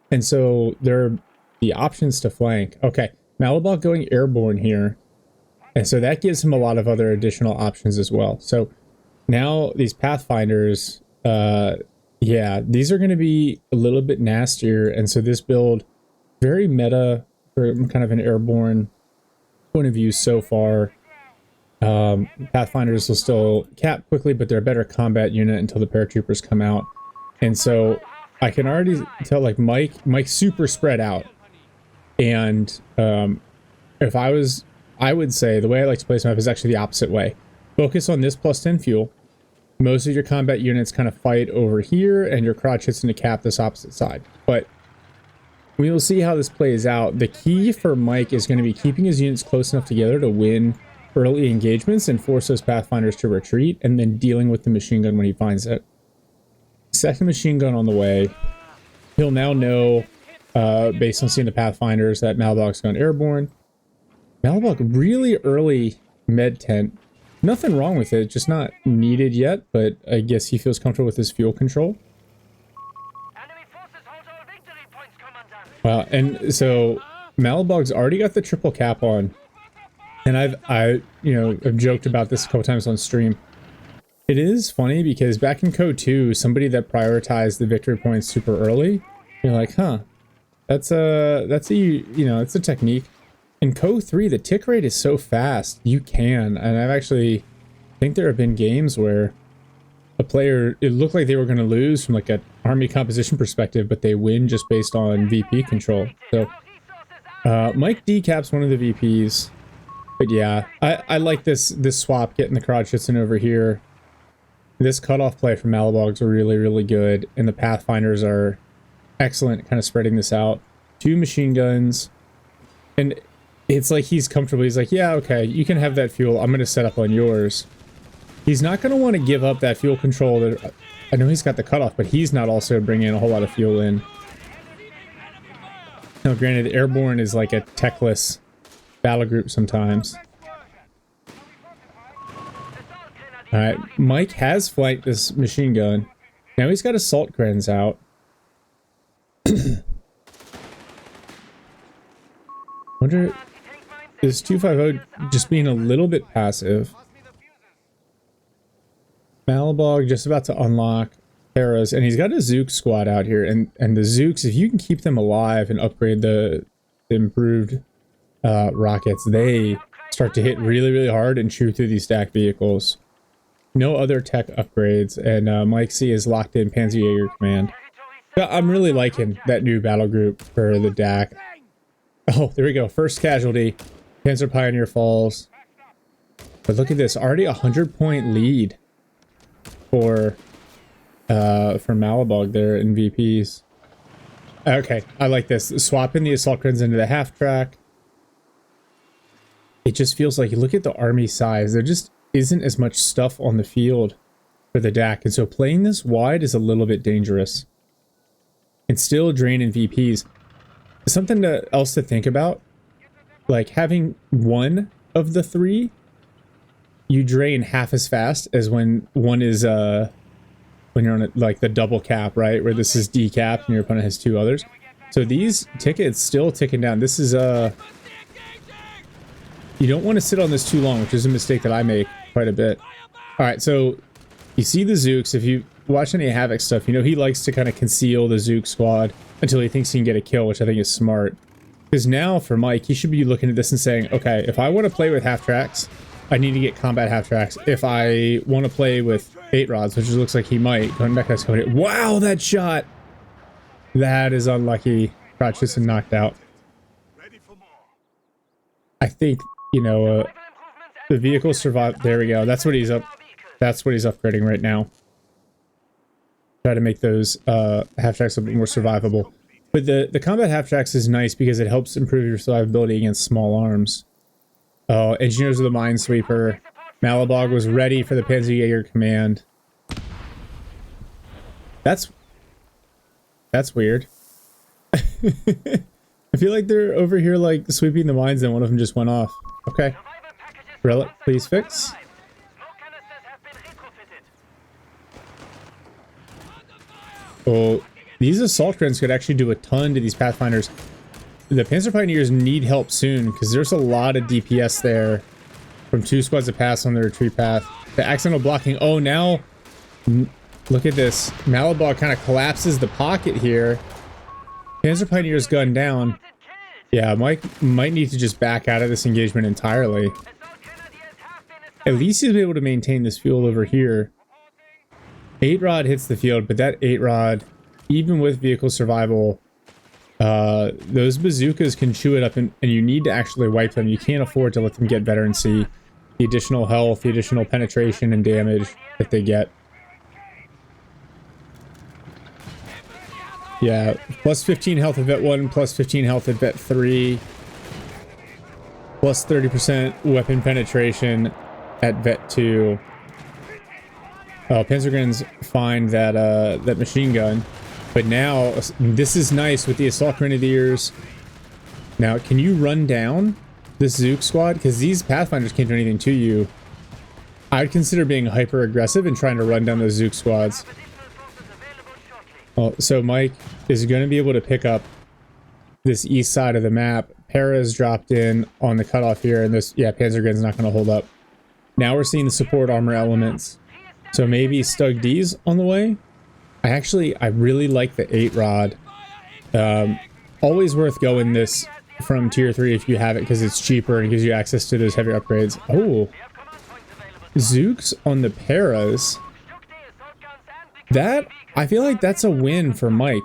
and so there are the options to flank. Okay, mal1bog going airborne here. And so that gives him a lot of other additional options as well. So now these Pathfinders, yeah, these are going to be a little bit nastier. And so this build, very meta for kind of an airborne point of view so far. Pathfinders will still cap quickly, but they're a better combat unit until the paratroopers come out. And so I can already tell, like, Mike's super spread out. And if I would say the way I like to play this map is actually the opposite way. Focus on this plus 10 fuel. Most of your combat units kind of fight over here, and your Krodschützen to cap this opposite side. But we will see how this plays out. The key for Mike is going to be keeping his units close enough together to win early engagements and force those Pathfinders to retreat, and then dealing with the machine gun when he finds it. Second machine gun on the way. He'll now know, based on seeing the Pathfinders, that mal1bog's gone airborne. mal1bog really early med tent. Nothing wrong with it, just not needed yet, but I guess he feels comfortable with his fuel control. Wow, and so mal1bog's already got the triple cap on. And I've joked about this a couple times on stream. It is funny because back in CoH3, somebody that prioritized the victory points super early, you're like, huh, that's a technique. In CoH3, the tick rate is so fast, you can. And I've actually think there have been games where a player, it looked like they were going to lose from like an army composition perspective, but they win just based on VP control. So Mike decaps one of the VPs. But yeah, I like this swap, getting the crowd shits in over here. This cutoff play from mal1bog's are really, really good. And the Pathfinders are excellent at kind of spreading this out. 2 machine guns. And it's like he's comfortable. He's like, yeah, okay, you can have that fuel. I'm going to set up on yours. He's not going to want to give up that fuel control. I know he's got the cutoff, but he's not also bringing a whole lot of fuel in. Now, granted, Airborne is like a techless battle group sometimes. Alright, Mike has flanked this machine gun. Now he's got assault grens out. Wonder, is 250 just being a little bit passive? mal1bog just about to unlock Paras, and he's got a Zook squad out here, and the Zooks, if you can keep them alive and upgrade the improved rockets, they start to hit really, really hard and chew through these DAK vehicles. No other tech upgrades, and Mike C is locked in Panzerjager Command. But I'm really liking that new battle group for the DAK. Oh, there we go. First casualty. Panzer Pioneer falls. But look at this. Already a 100-point lead for mal1bog there in VPs. Okay, I like this. Swapping the assault grens into the half track. It just feels like, look at the army size. There just isn't as much stuff on the field for the DAK. And so playing this wide is a little bit dangerous. And still draining VPs. Something else to think about. Like having one of the 3, you drain half as fast as when one is when you're on like the double cap, right? Where this is decapped and your opponent has 2 others. So these tickets still ticking down. This is you don't want to sit on this too long, which is a mistake that I make quite a bit. All right, so you see the Zooks. If you watch any Havoc stuff, you know he likes to kind of conceal the Zook squad until he thinks he can get a kill, which I think is smart. Because now for Mike, he should be looking at this and saying, okay, if I want to play with half tracks, I need to get combat half tracks. If I want to play with 8 rods, which looks like he might, going back to Cody. Wow, that shot! That is unlucky. Crotches and knocked out. I think, you know, the vehicle survived. There we go. That's what he's up. That's what he's upgrading right now. Try to make those half tracks a bit more survivable. But the combat half tracks is nice because it helps improve your survivability against small arms. Oh, Engineers of the Minesweeper. mal1bog was ready for the Panzerjager Command. That's weird. I feel like they're over here like sweeping the mines and one of them just went off. Okay. Relic, please fix. Oh, these assault grens could actually do a ton to these Pathfinders. The Panzer Pioneers need help soon because there's a lot of DPS there from 2 squads to pass on the retreat path. The accidental blocking. Oh, now look at this. mal1bog kind of collapses the pocket here. Panzer Pioneers gun down. Yeah, Mike might need to just back out of this engagement entirely. At least he's able to maintain this fuel over here. 8 rod hits the field, but that 8 rod, even with vehicle survival, those bazookas can chew it up, and you need to actually wipe them. You can't afford to let them get better and see the additional health, the additional penetration and damage that they get. Yeah, plus 15 health at vet 1, plus 15 health at vet 3, plus 30% weapon penetration at vet 2. Panzergrens find that that machine gun, but now this is nice with the assault grenadiers. Now, can you run down this Zook squad? Because these Pathfinders can't do anything to you. I'd consider being hyper aggressive and trying to run down those Zook squads. Well, so Mike is going to be able to pick up this east side of the map. Para's dropped in on the cutoff here, and this, yeah, Panzergren's not going to hold up. Now we're seeing the support armor elements. So maybe Stug D's on the way. I really like the 8 rod. Always worth going this from tier 3 if you have it, because it's cheaper and gives you access to those heavy upgrades. Oh, Zooks on the Paras. That, I feel like that's a win for Mike.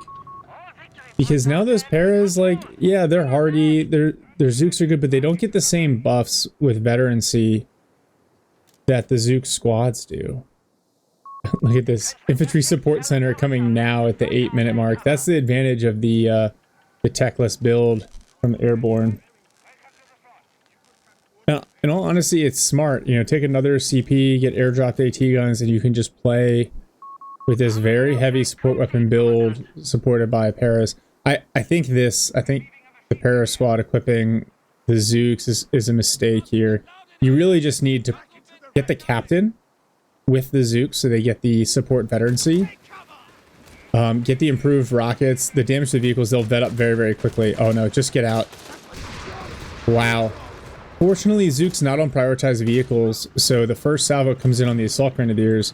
Because now those paras, like, yeah, they're hardy, their Zooks are good, but they don't get the same buffs with veterancy that the Zook squads do. Look at this infantry support center coming now at the 8-minute mark. That's the advantage of the techless build from Airborne. Now, in all honesty, it's smart. You know, take another CP, get airdropped AT guns, and you can just play with this very heavy support weapon build supported by paras. I think the para squad equipping the Zooks is a mistake here. You really just need to get the captain with the Zooks so they get the support veterancy. Get the improved rockets. The damage to the vehicles, they'll vet up very, very quickly. Oh no, just get out. Wow. Fortunately, Zook's not on prioritized vehicles, so the first salvo comes in on the assault grenadiers.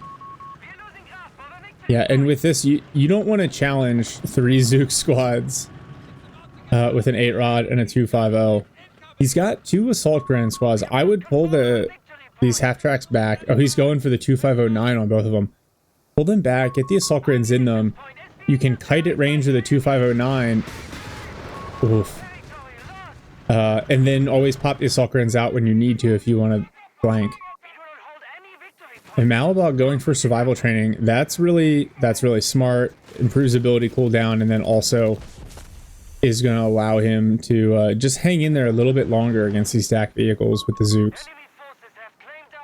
Yeah, and with this, you don't want to challenge 3 Zook squads with an 8-rod and a 250. He's got 2 assault grenade squads. I would pull these half-tracks back. Oh, he's going for the 2509 on both of them. Pull them back, get the assault grenades in them. You can kite at range with the 2509. Oof. And then always pop the assault grenades out when you need to if you want to flank. And mal1bog going for survival training, that's really smart. Improves ability cooldown, and then also is going to allow him to just hang in there a little bit longer against these DAK vehicles with the Zooks.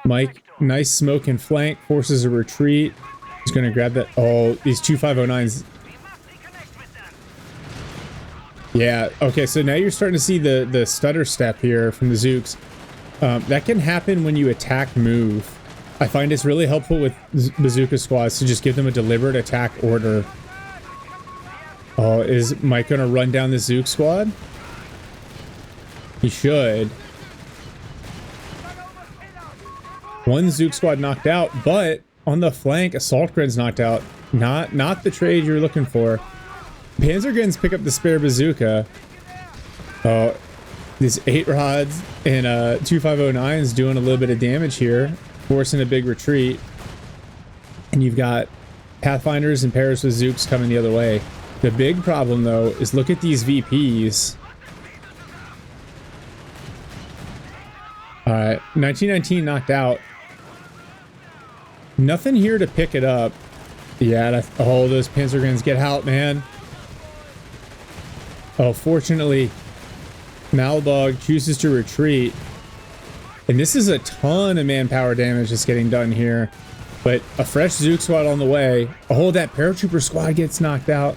Mike, nice smoke and flank, forces a retreat. He's going to grab that. Oh, these 2509s. Yeah, okay, so now you're starting to see the stutter step here from the Zooks. That can happen when you attack move. I find it's really helpful with bazooka squads to just give them a deliberate attack order. Oh, is Mike going to run down the Zook squad? He should. One Zook squad knocked out, but on the flank, assault grenades knocked out. Not the trade you're looking for. Panzerjager pick up the spare bazooka. Oh, these 8-rods and 2509s doing a little bit of damage here, forcing a big retreat. And you've got Pathfinders and pairs with Zooks coming the other way. The big problem, though, is look at these VPs. Alright, 1919 knocked out. Nothing here to pick it up. Yeah, oh, those Panzerjager get out, man. Oh, fortunately, mal1bog chooses to retreat. And this is a ton of manpower damage that's getting done here. But a fresh Zook squad on the way. Oh, that paratrooper squad gets knocked out.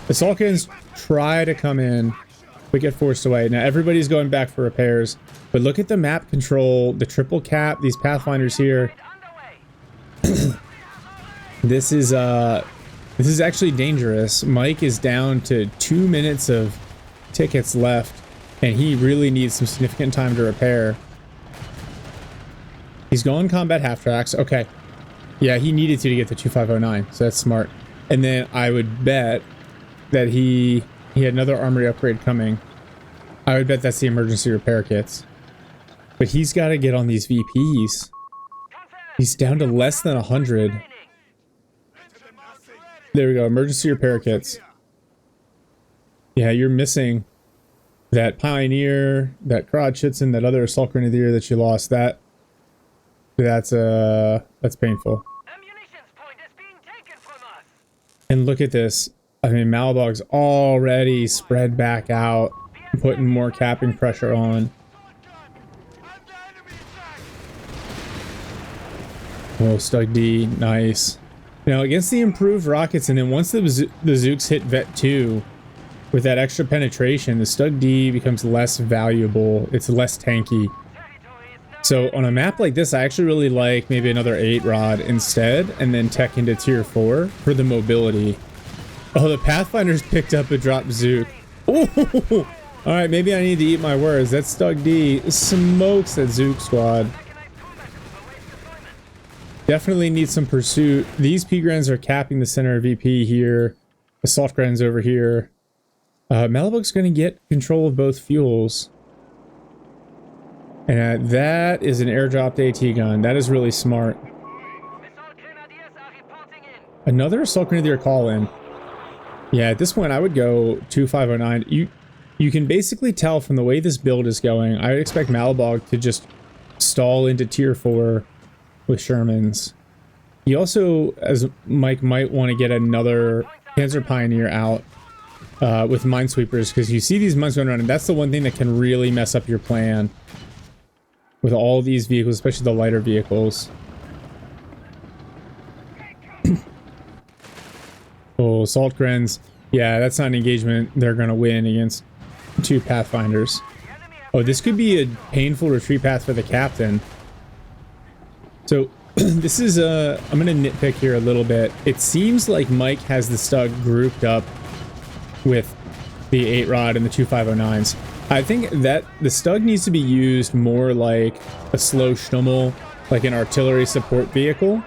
Assault guns try to come in, but get forced away. Now everybody's going back for repairs. But look at the map control, the triple cap, these Pathfinders here. This is actually dangerous. Mike is down to 2 minutes of tickets left, and he really needs some significant time to repair. He's going combat half tracks. Okay. Yeah, he needed to get the 2509, so that's smart. And then I would bet that he had another armory upgrade coming. I would bet that's the emergency repair kits. But he's got to get on these VPs. He's down to less than 100. There we go, emergency repair kits. Yeah, you're missing that Pioneer, that Krodschützen, that other assault grenadier that you lost. That's painful. And look at this. I mean, mal1bog's already spread back out, putting more capping pressure on. Oh, Stug D, nice. Now, against the improved rockets, and then once the Zooks hit Vet 2, with that extra penetration, the Stug D becomes less valuable. It's less tanky. So on a map like this, I actually really like maybe another 8-rod instead, and then tech into tier 4 for the mobility. Oh, the Pathfinders picked up a drop Zook. Ooh! Alright, maybe I need to eat my words. That Stug D smokes that Zook squad. Definitely need some pursuit. These P-Grens are capping the center of VP here. Assault Grens over here. mal1bog's going to get control of both fuels. And that is an airdropped AT gun. That is really smart. Another assault grenadier call in. Yeah, at this point, I would go 2509. You can basically tell from the way this build is going, I would expect mal1bog to just stall into tier 4 with Shermans. You also, as Mike, might want to get another Panzer Pioneer out with Minesweepers, because you see these mines going around, and that's the one thing that can really mess up your plan with all these vehicles, especially the lighter vehicles. Oh, Saltgrens. Yeah, that's not an engagement they're going to win against 2 Pathfinders. Oh, this could be a painful retreat path for the captain. So this is I'm going to nitpick here a little bit. It seems like Mike has the Stug grouped up with the 8-rod and the 2509s. I think that the Stug needs to be used more like a slow Stummel, like an artillery support vehicle.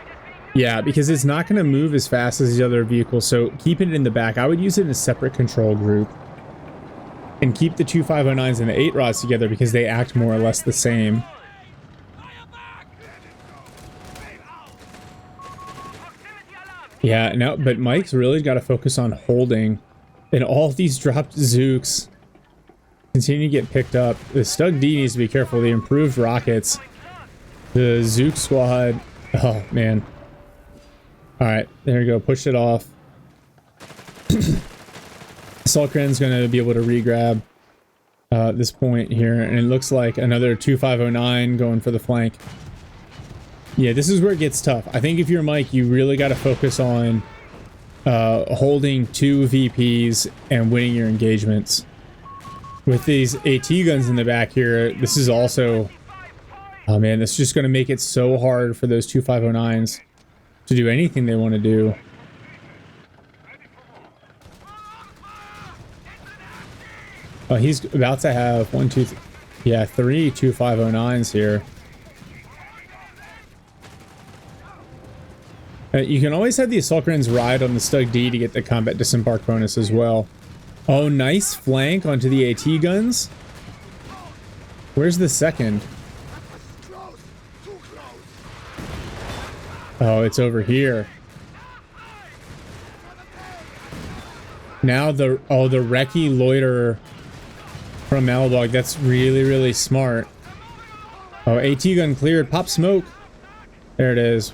Yeah, because it's not going to move as fast as the other vehicles, so keeping it in the back, I would use it in a separate control group. And keep the 2509s and the 8-rods together because they act more or less the same. Yeah, no, but Mike's really got to focus on holding. And all of these dropped Zooks continue to get picked up. The Stug D needs to be careful. The improved rockets. The Zook squad. Oh, man. Alright, there we go. Pushed it off. Saltgren's going to be able to re-grab this point here. And it looks like another 2509 going for the flank. Yeah, this is where it gets tough. I think if you're Mike, you really got to focus on holding 2 VPs and winning your engagements. With these AT guns in the back here, this is also... Oh man, this is just going to make it so hard for those 2509s to do anything they want to do. Oh, he's about to have 3 2509s here. You can always have the Assaultgrens ride on the Stug D to get the combat disembark bonus as well. Oh, nice flank onto the AT guns. Where's the second? Oh, it's over here. Now the Recce Loiterer from mal1bog. That's really, really smart. Oh, AT gun cleared. Pop smoke. There it is.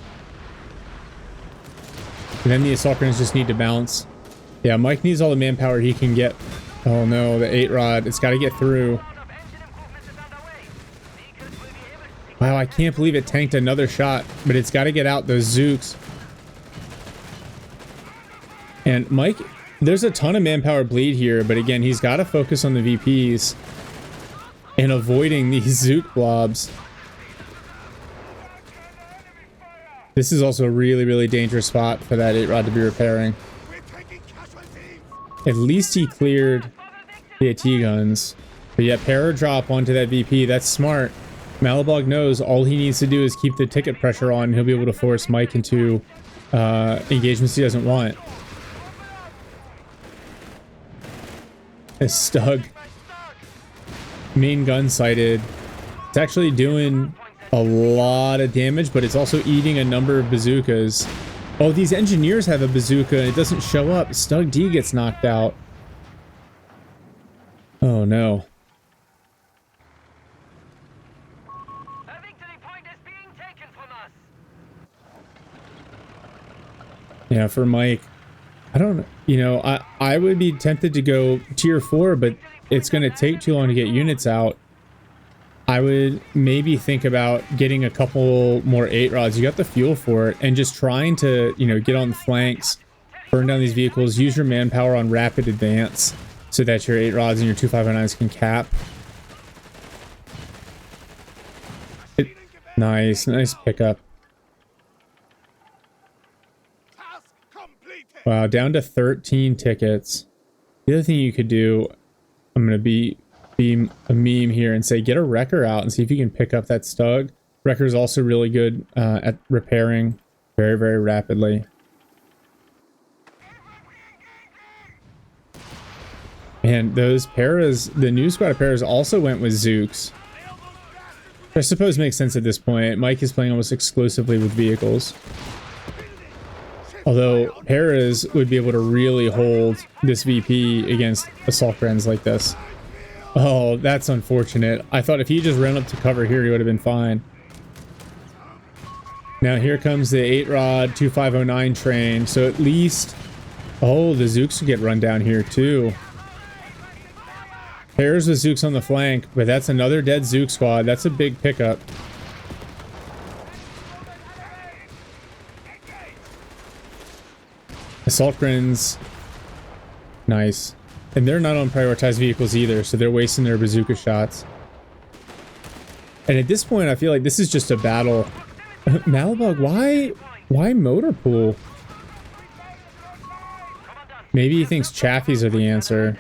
And then the Assaultgrens just need to bounce. Yeah, Mike needs all the manpower he can get. Oh no, the 8-rod. It's got to get through. Wow, I can't believe it tanked another shot, but it's got to get out those Zooks. And Mike, there's a ton of manpower bleed here, but again, he's got to focus on the VPs and avoiding these Zook blobs. This is also a really, really dangerous spot for that 8-rod to be repairing. At least he cleared the AT guns. But yeah, paradrop onto that VP. That's smart. mal1bog knows all he needs to do is keep the ticket pressure on, and he'll be able to force Mike into engagements he doesn't want. A Stug. Main gun sighted. It's actually doing a lot of damage, but it's also eating a number of bazookas. Oh, these engineers have a bazooka and it doesn't show up. Stug D gets knocked out. Oh no. A victory point is being taken from us. Yeah, for Mike, I don't, you know, I would be tempted to go tier 4, but it's going to take too long to get units out. I would maybe think about getting a couple more 8-rods. You got the fuel for it, and just trying to, you know, get on the flanks, burn down these vehicles, use your manpower on rapid advance so that your 8-rods and your 2509s can cap. Nice pickup. Wow, down to 13 tickets. The other thing you could do, I'm going to be a meme here and say get a wrecker out and see if you can pick up that Stug. Wrecker is also really good at repairing very, very rapidly. And those paras, the new squad of paras also went with Zooks. I suppose makes sense at this point. Mike is playing almost exclusively with vehicles. Although Paras would be able to really hold this VP against assault grenades like this. Oh, that's unfortunate. I thought if he just ran up to cover here, he would have been fine. Now here comes the 8-rod 2509 train. So at least... Oh, the Zooks would get run down here too. Pairs with Zooks on the flank, but that's another dead Zook squad. That's a big pickup. Assault Grins. Nice. And they're not on prioritized vehicles either, so they're wasting their bazooka shots. And at this point, I feel like this is just a battle. mal1bog, why motor pool? Maybe he thinks Chaffies are the answer.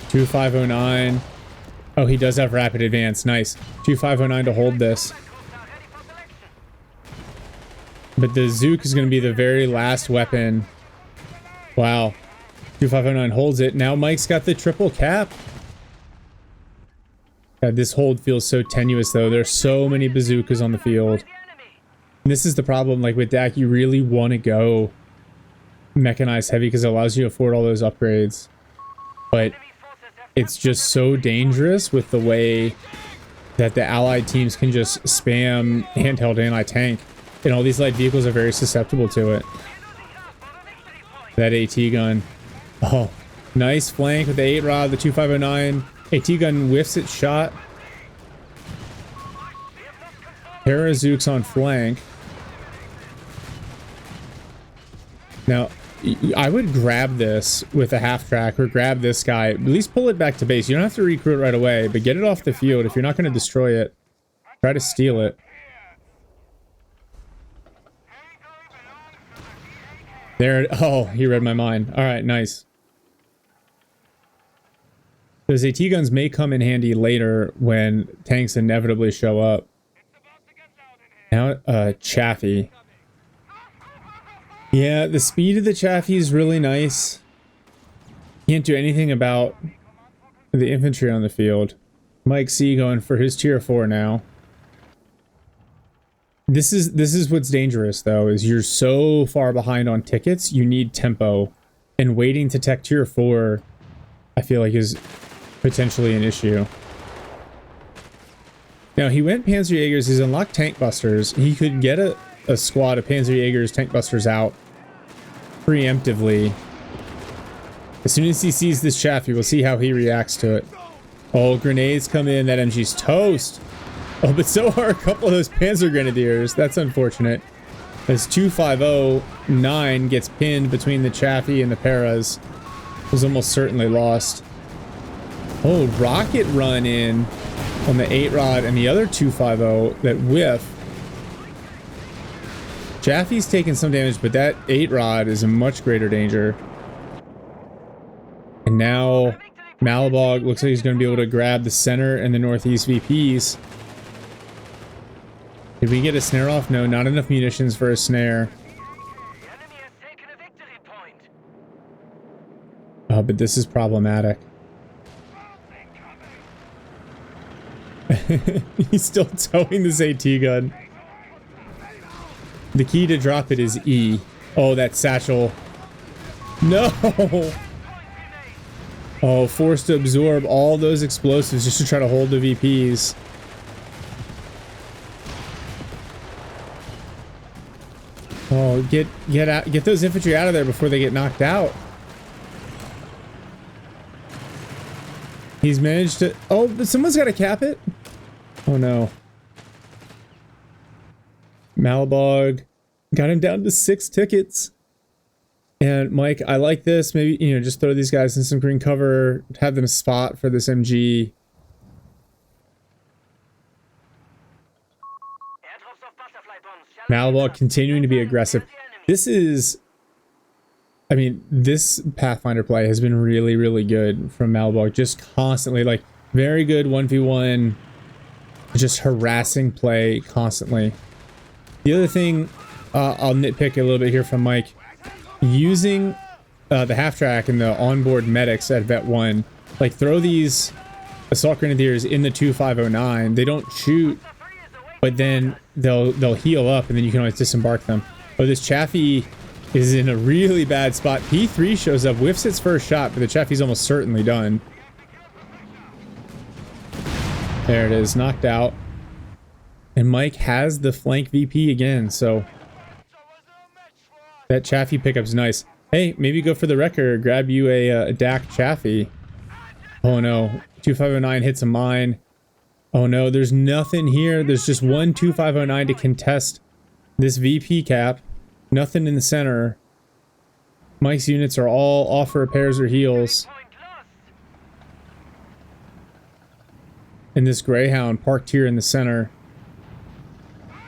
.2509. Oh, he does have rapid advance. Nice. 2509 to hold this. But the Zook is going to be the very last weapon. Wow. 2509 holds it. Now Mike's got the triple cap. God, this hold feels so tenuous, though. There's so many bazookas on the field. And this is the problem. Like with DAK, you really want to go mechanized heavy because it allows you to afford all those upgrades. But it's just so dangerous with the way that the allied teams can just spam handheld anti-tank. And all these light vehicles are very susceptible to it. That AT gun. Oh, nice flank with the 8-rod, the 2509. AT gun whiffs its shot. Parazooks on flank. Now, I would grab this with a half track or grab this guy. At least pull it back to base. You don't have to recruit right away, but get it off the field. If you're not going to destroy it, try to steal it. There. Oh, he read my mind. All right, nice. Those AT guns may come in handy later when tanks inevitably show up. Now, Chaffee. Yeah, the speed of the Chaffee is really nice. Can't do anything about the infantry on the field. Mike C going for his tier 4 now. This is what's dangerous though, is you're so far behind on tickets, you need tempo. And waiting to tech tier 4, I feel like is potentially an issue. Now he went Panzerjagers, he's unlocked tank busters. He could get a squad of Panzerjagers tank busters out preemptively. As soon as he sees this Chaffee, we'll see how he reacts to it. Oh, grenades come in, that MG's toast. Oh, but so are a couple of those Panzer Grenadiers. That's unfortunate. As 2509 gets pinned between the Chaffee and the Paras. Was almost certainly lost. Oh, rocket run in on the 8-rod and the other 250 that whiff. Chaffee's taking some damage, but that 8-rod is in much greater danger. And now mal1bog looks like he's going to be able to grab the center and the northeast VPs. Did we get a snare off? No, not enough munitions for a snare. Oh, but this is problematic. He's still towing this AT gun. The key to drop it is E. Oh, that satchel. No! Oh, forced to absorb all those explosives just to try to hold the VPs. Oh, get those infantry out of there before they get knocked out. He's managed to... Oh, but someone's got to cap it. Oh, no. mal1bog got him down to 6 tickets. And Mike, I like this. Maybe, you know, just throw these guys in some green cover, have them spot for this MG. mal1bog continuing to be aggressive. This is... I mean, this Pathfinder play has been really, really good from mal1bog. Just constantly, like, very good 1v1, just harassing play constantly. The other thing, I'll nitpick a little bit here from Mike, using the half-track and the onboard medics at Vet 1, like, throw these Assault Grenadiers in the 2509. They don't shoot but then they'll heal up, and then you can always disembark them. Oh, this Chaffee is in a really bad spot. P3 shows up, whiffs its first shot, but the Chaffee's almost certainly done. There it is, knocked out. And Mike has the flank VP again, so that Chaffee pickup's nice. Hey, maybe go for the wrecker, grab you a DAK Chaffee. Oh no, 2509 hits a mine. Oh no, there's nothing here. There's just one 2509 to contest this VP cap. Nothing in the center. Mike's units are all off for repairs or heals. And this Greyhound parked here in the center.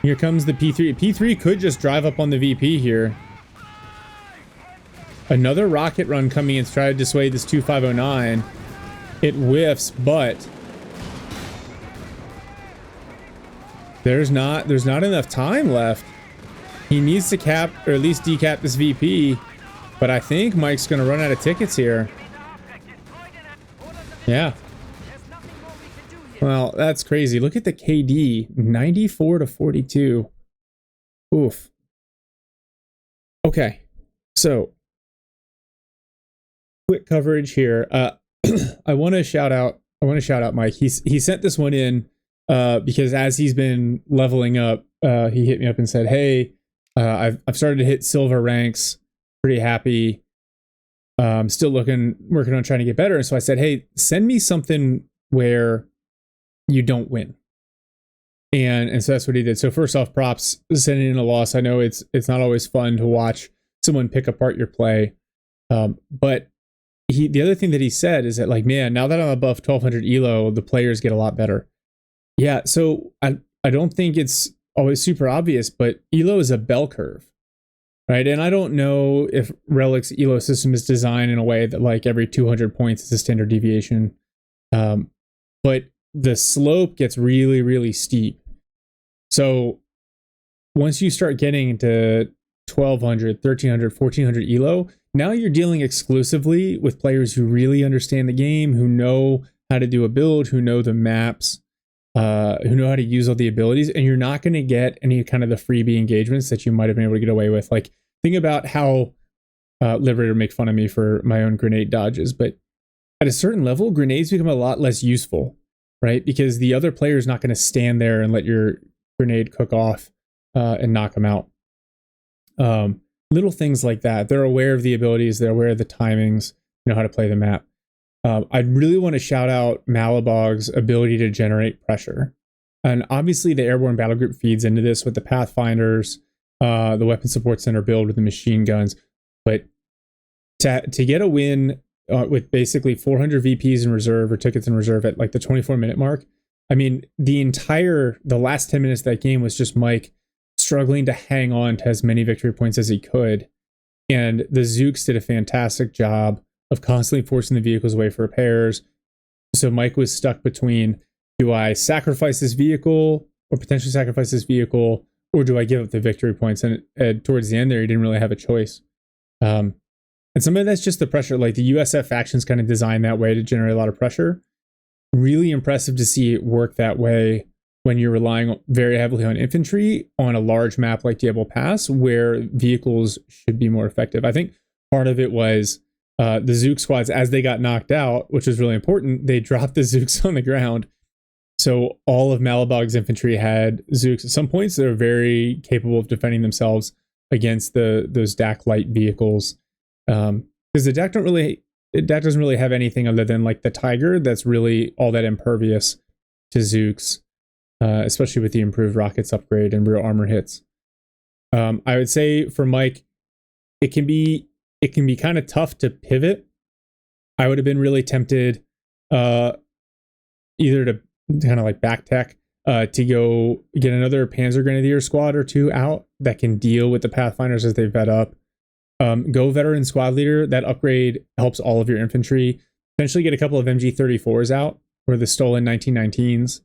Here comes the P3. P3 could just drive up on the VP here. Another rocket run coming in to try to dissuade this 2509. It whiffs, but there's not enough time left. He needs to cap, or at least decap this VP, but I think Mike's gonna run out of tickets here. Yeah. Well, that's crazy. Look at the KD, 94 to 42. Oof. Okay, so quick coverage here. I want to shout out Mike. He sent this one in because as he's been leveling up, he hit me up and said, "Hey, I've started to hit silver ranks. Pretty happy. Still working on trying to get better." And so I said, "Hey, send me something where you don't win." And so that's what he did. So first off, props, sending in a loss. I know it's not always fun to watch someone pick apart your play, but the other thing that he said is that, like, man, now that I'm above 1200 elo, the players get a lot better. Yeah, so I don't think it's always super obvious, but elo is a bell curve, right? And I don't know if Relic's elo system is designed in a way that, like, every 200 points is a standard deviation, but the slope gets really, really steep. So once you start getting into 1200, 1300, 1400 elo, now you're dealing exclusively with players who really understand the game, who know how to do a build, who know the maps, who know how to use all the abilities, and you're not going to get any kind of the freebie engagements that you might have been able to get away with. Like, think about how Liberator make fun of me for my own grenade dodges, but at a certain level, grenades become a lot less useful, right? Because the other player is not going to stand there and let your grenade cook off and knock them out. Little things like that. They're aware of the abilities. They're aware of the timings. Know how to play the map. I really want to shout out mal1bog's ability to generate pressure. And obviously the Airborne Battlegroup feeds into this with the Pathfinders, the Weapon Support Center build with the machine guns. But to get a win with basically 400 VPs in reserve or tickets in reserve at like the 24-minute mark, I mean, the last 10 minutes of that game was just Mike struggling to hang on to as many victory points as he could. And the Zooks did a fantastic job of constantly forcing the vehicles away for repairs. So Mike was stuck between, do I sacrifice this vehicle or potentially sacrifice this vehicle, or do I give up the victory points? And towards the end there, he didn't really have a choice. And some of that's just the pressure. Like the USF faction's kind of designed that way to generate a lot of pressure. Really impressive to see it work that way when you're relying very heavily on infantry on a large map like Djebel Pass, where vehicles should be more effective. I think part of it was the Zook squads, as they got knocked out, which was really important, they dropped the Zooks on the ground. So all of mal1bog's infantry had Zooks. At some points, they're very capable of defending themselves against those DAK light vehicles. Because the DAK doesn't really have anything other than like the Tiger that's really all that impervious to Zooks. Especially with the improved rockets upgrade and real armor hits. I would say for Mike, it can be kind of tough to pivot. I would have been really tempted either to kind of like back tech to go get another Panzer Grenadier squad or two out that can deal with the Pathfinders as they vet up. Go Veteran Squad Leader. That upgrade helps all of your infantry. Potentially get a couple of MG34s out or the stolen 1919s.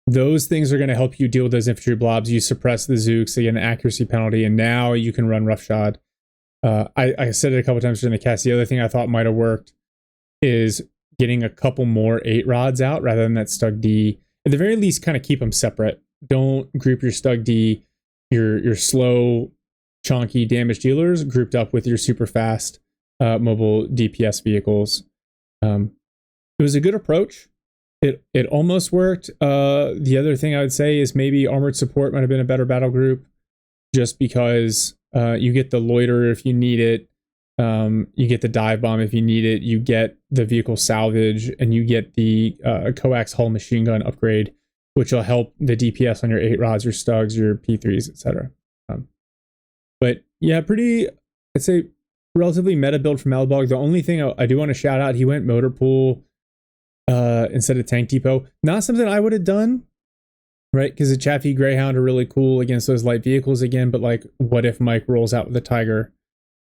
Those things are going to help you deal with those infantry blobs. You suppress the Zooks, they get an accuracy penalty, and now you can run roughshod. I said it a couple times during the cast. The other thing I thought might have worked is getting a couple more 8 rods out rather than that Stug D. at the very least, kind of keep them separate. Don't group your Stug D, your slow, chonky damage dealers grouped up with your super fast mobile DPS vehicles. It was a good approach. It almost worked. The other thing I would say is maybe armored support might have been a better battle group, just because you get the loiter if you need it. You get the dive bomb if you need it. You get the vehicle salvage, and you get the coax hull machine gun upgrade, which will help the DPS on your 8 rods, your Stugs, your P3s, etc. But yeah, I'd say relatively meta build from mal1bog. The only thing I do want to shout out, he went motor pool instead of tank depot. Not something I would have done, right? Because the Chaffee Greyhound are really cool against those light vehicles again. But like, what if Mike rolls out with the Tiger?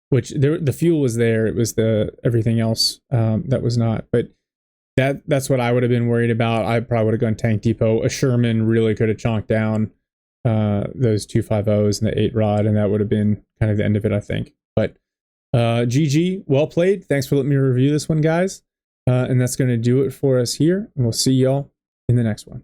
Which the fuel was there. It was the everything else that was not. But that's what I would have been worried about. I probably would have gone tank depot. A Sherman really could have chonked down those 250s and the 8 rod, and that would have been kind of the end of it, I think. But GG, well played. Thanks for letting me review this one, guys. And that's going to do it for us here. And we'll see y'all in the next one.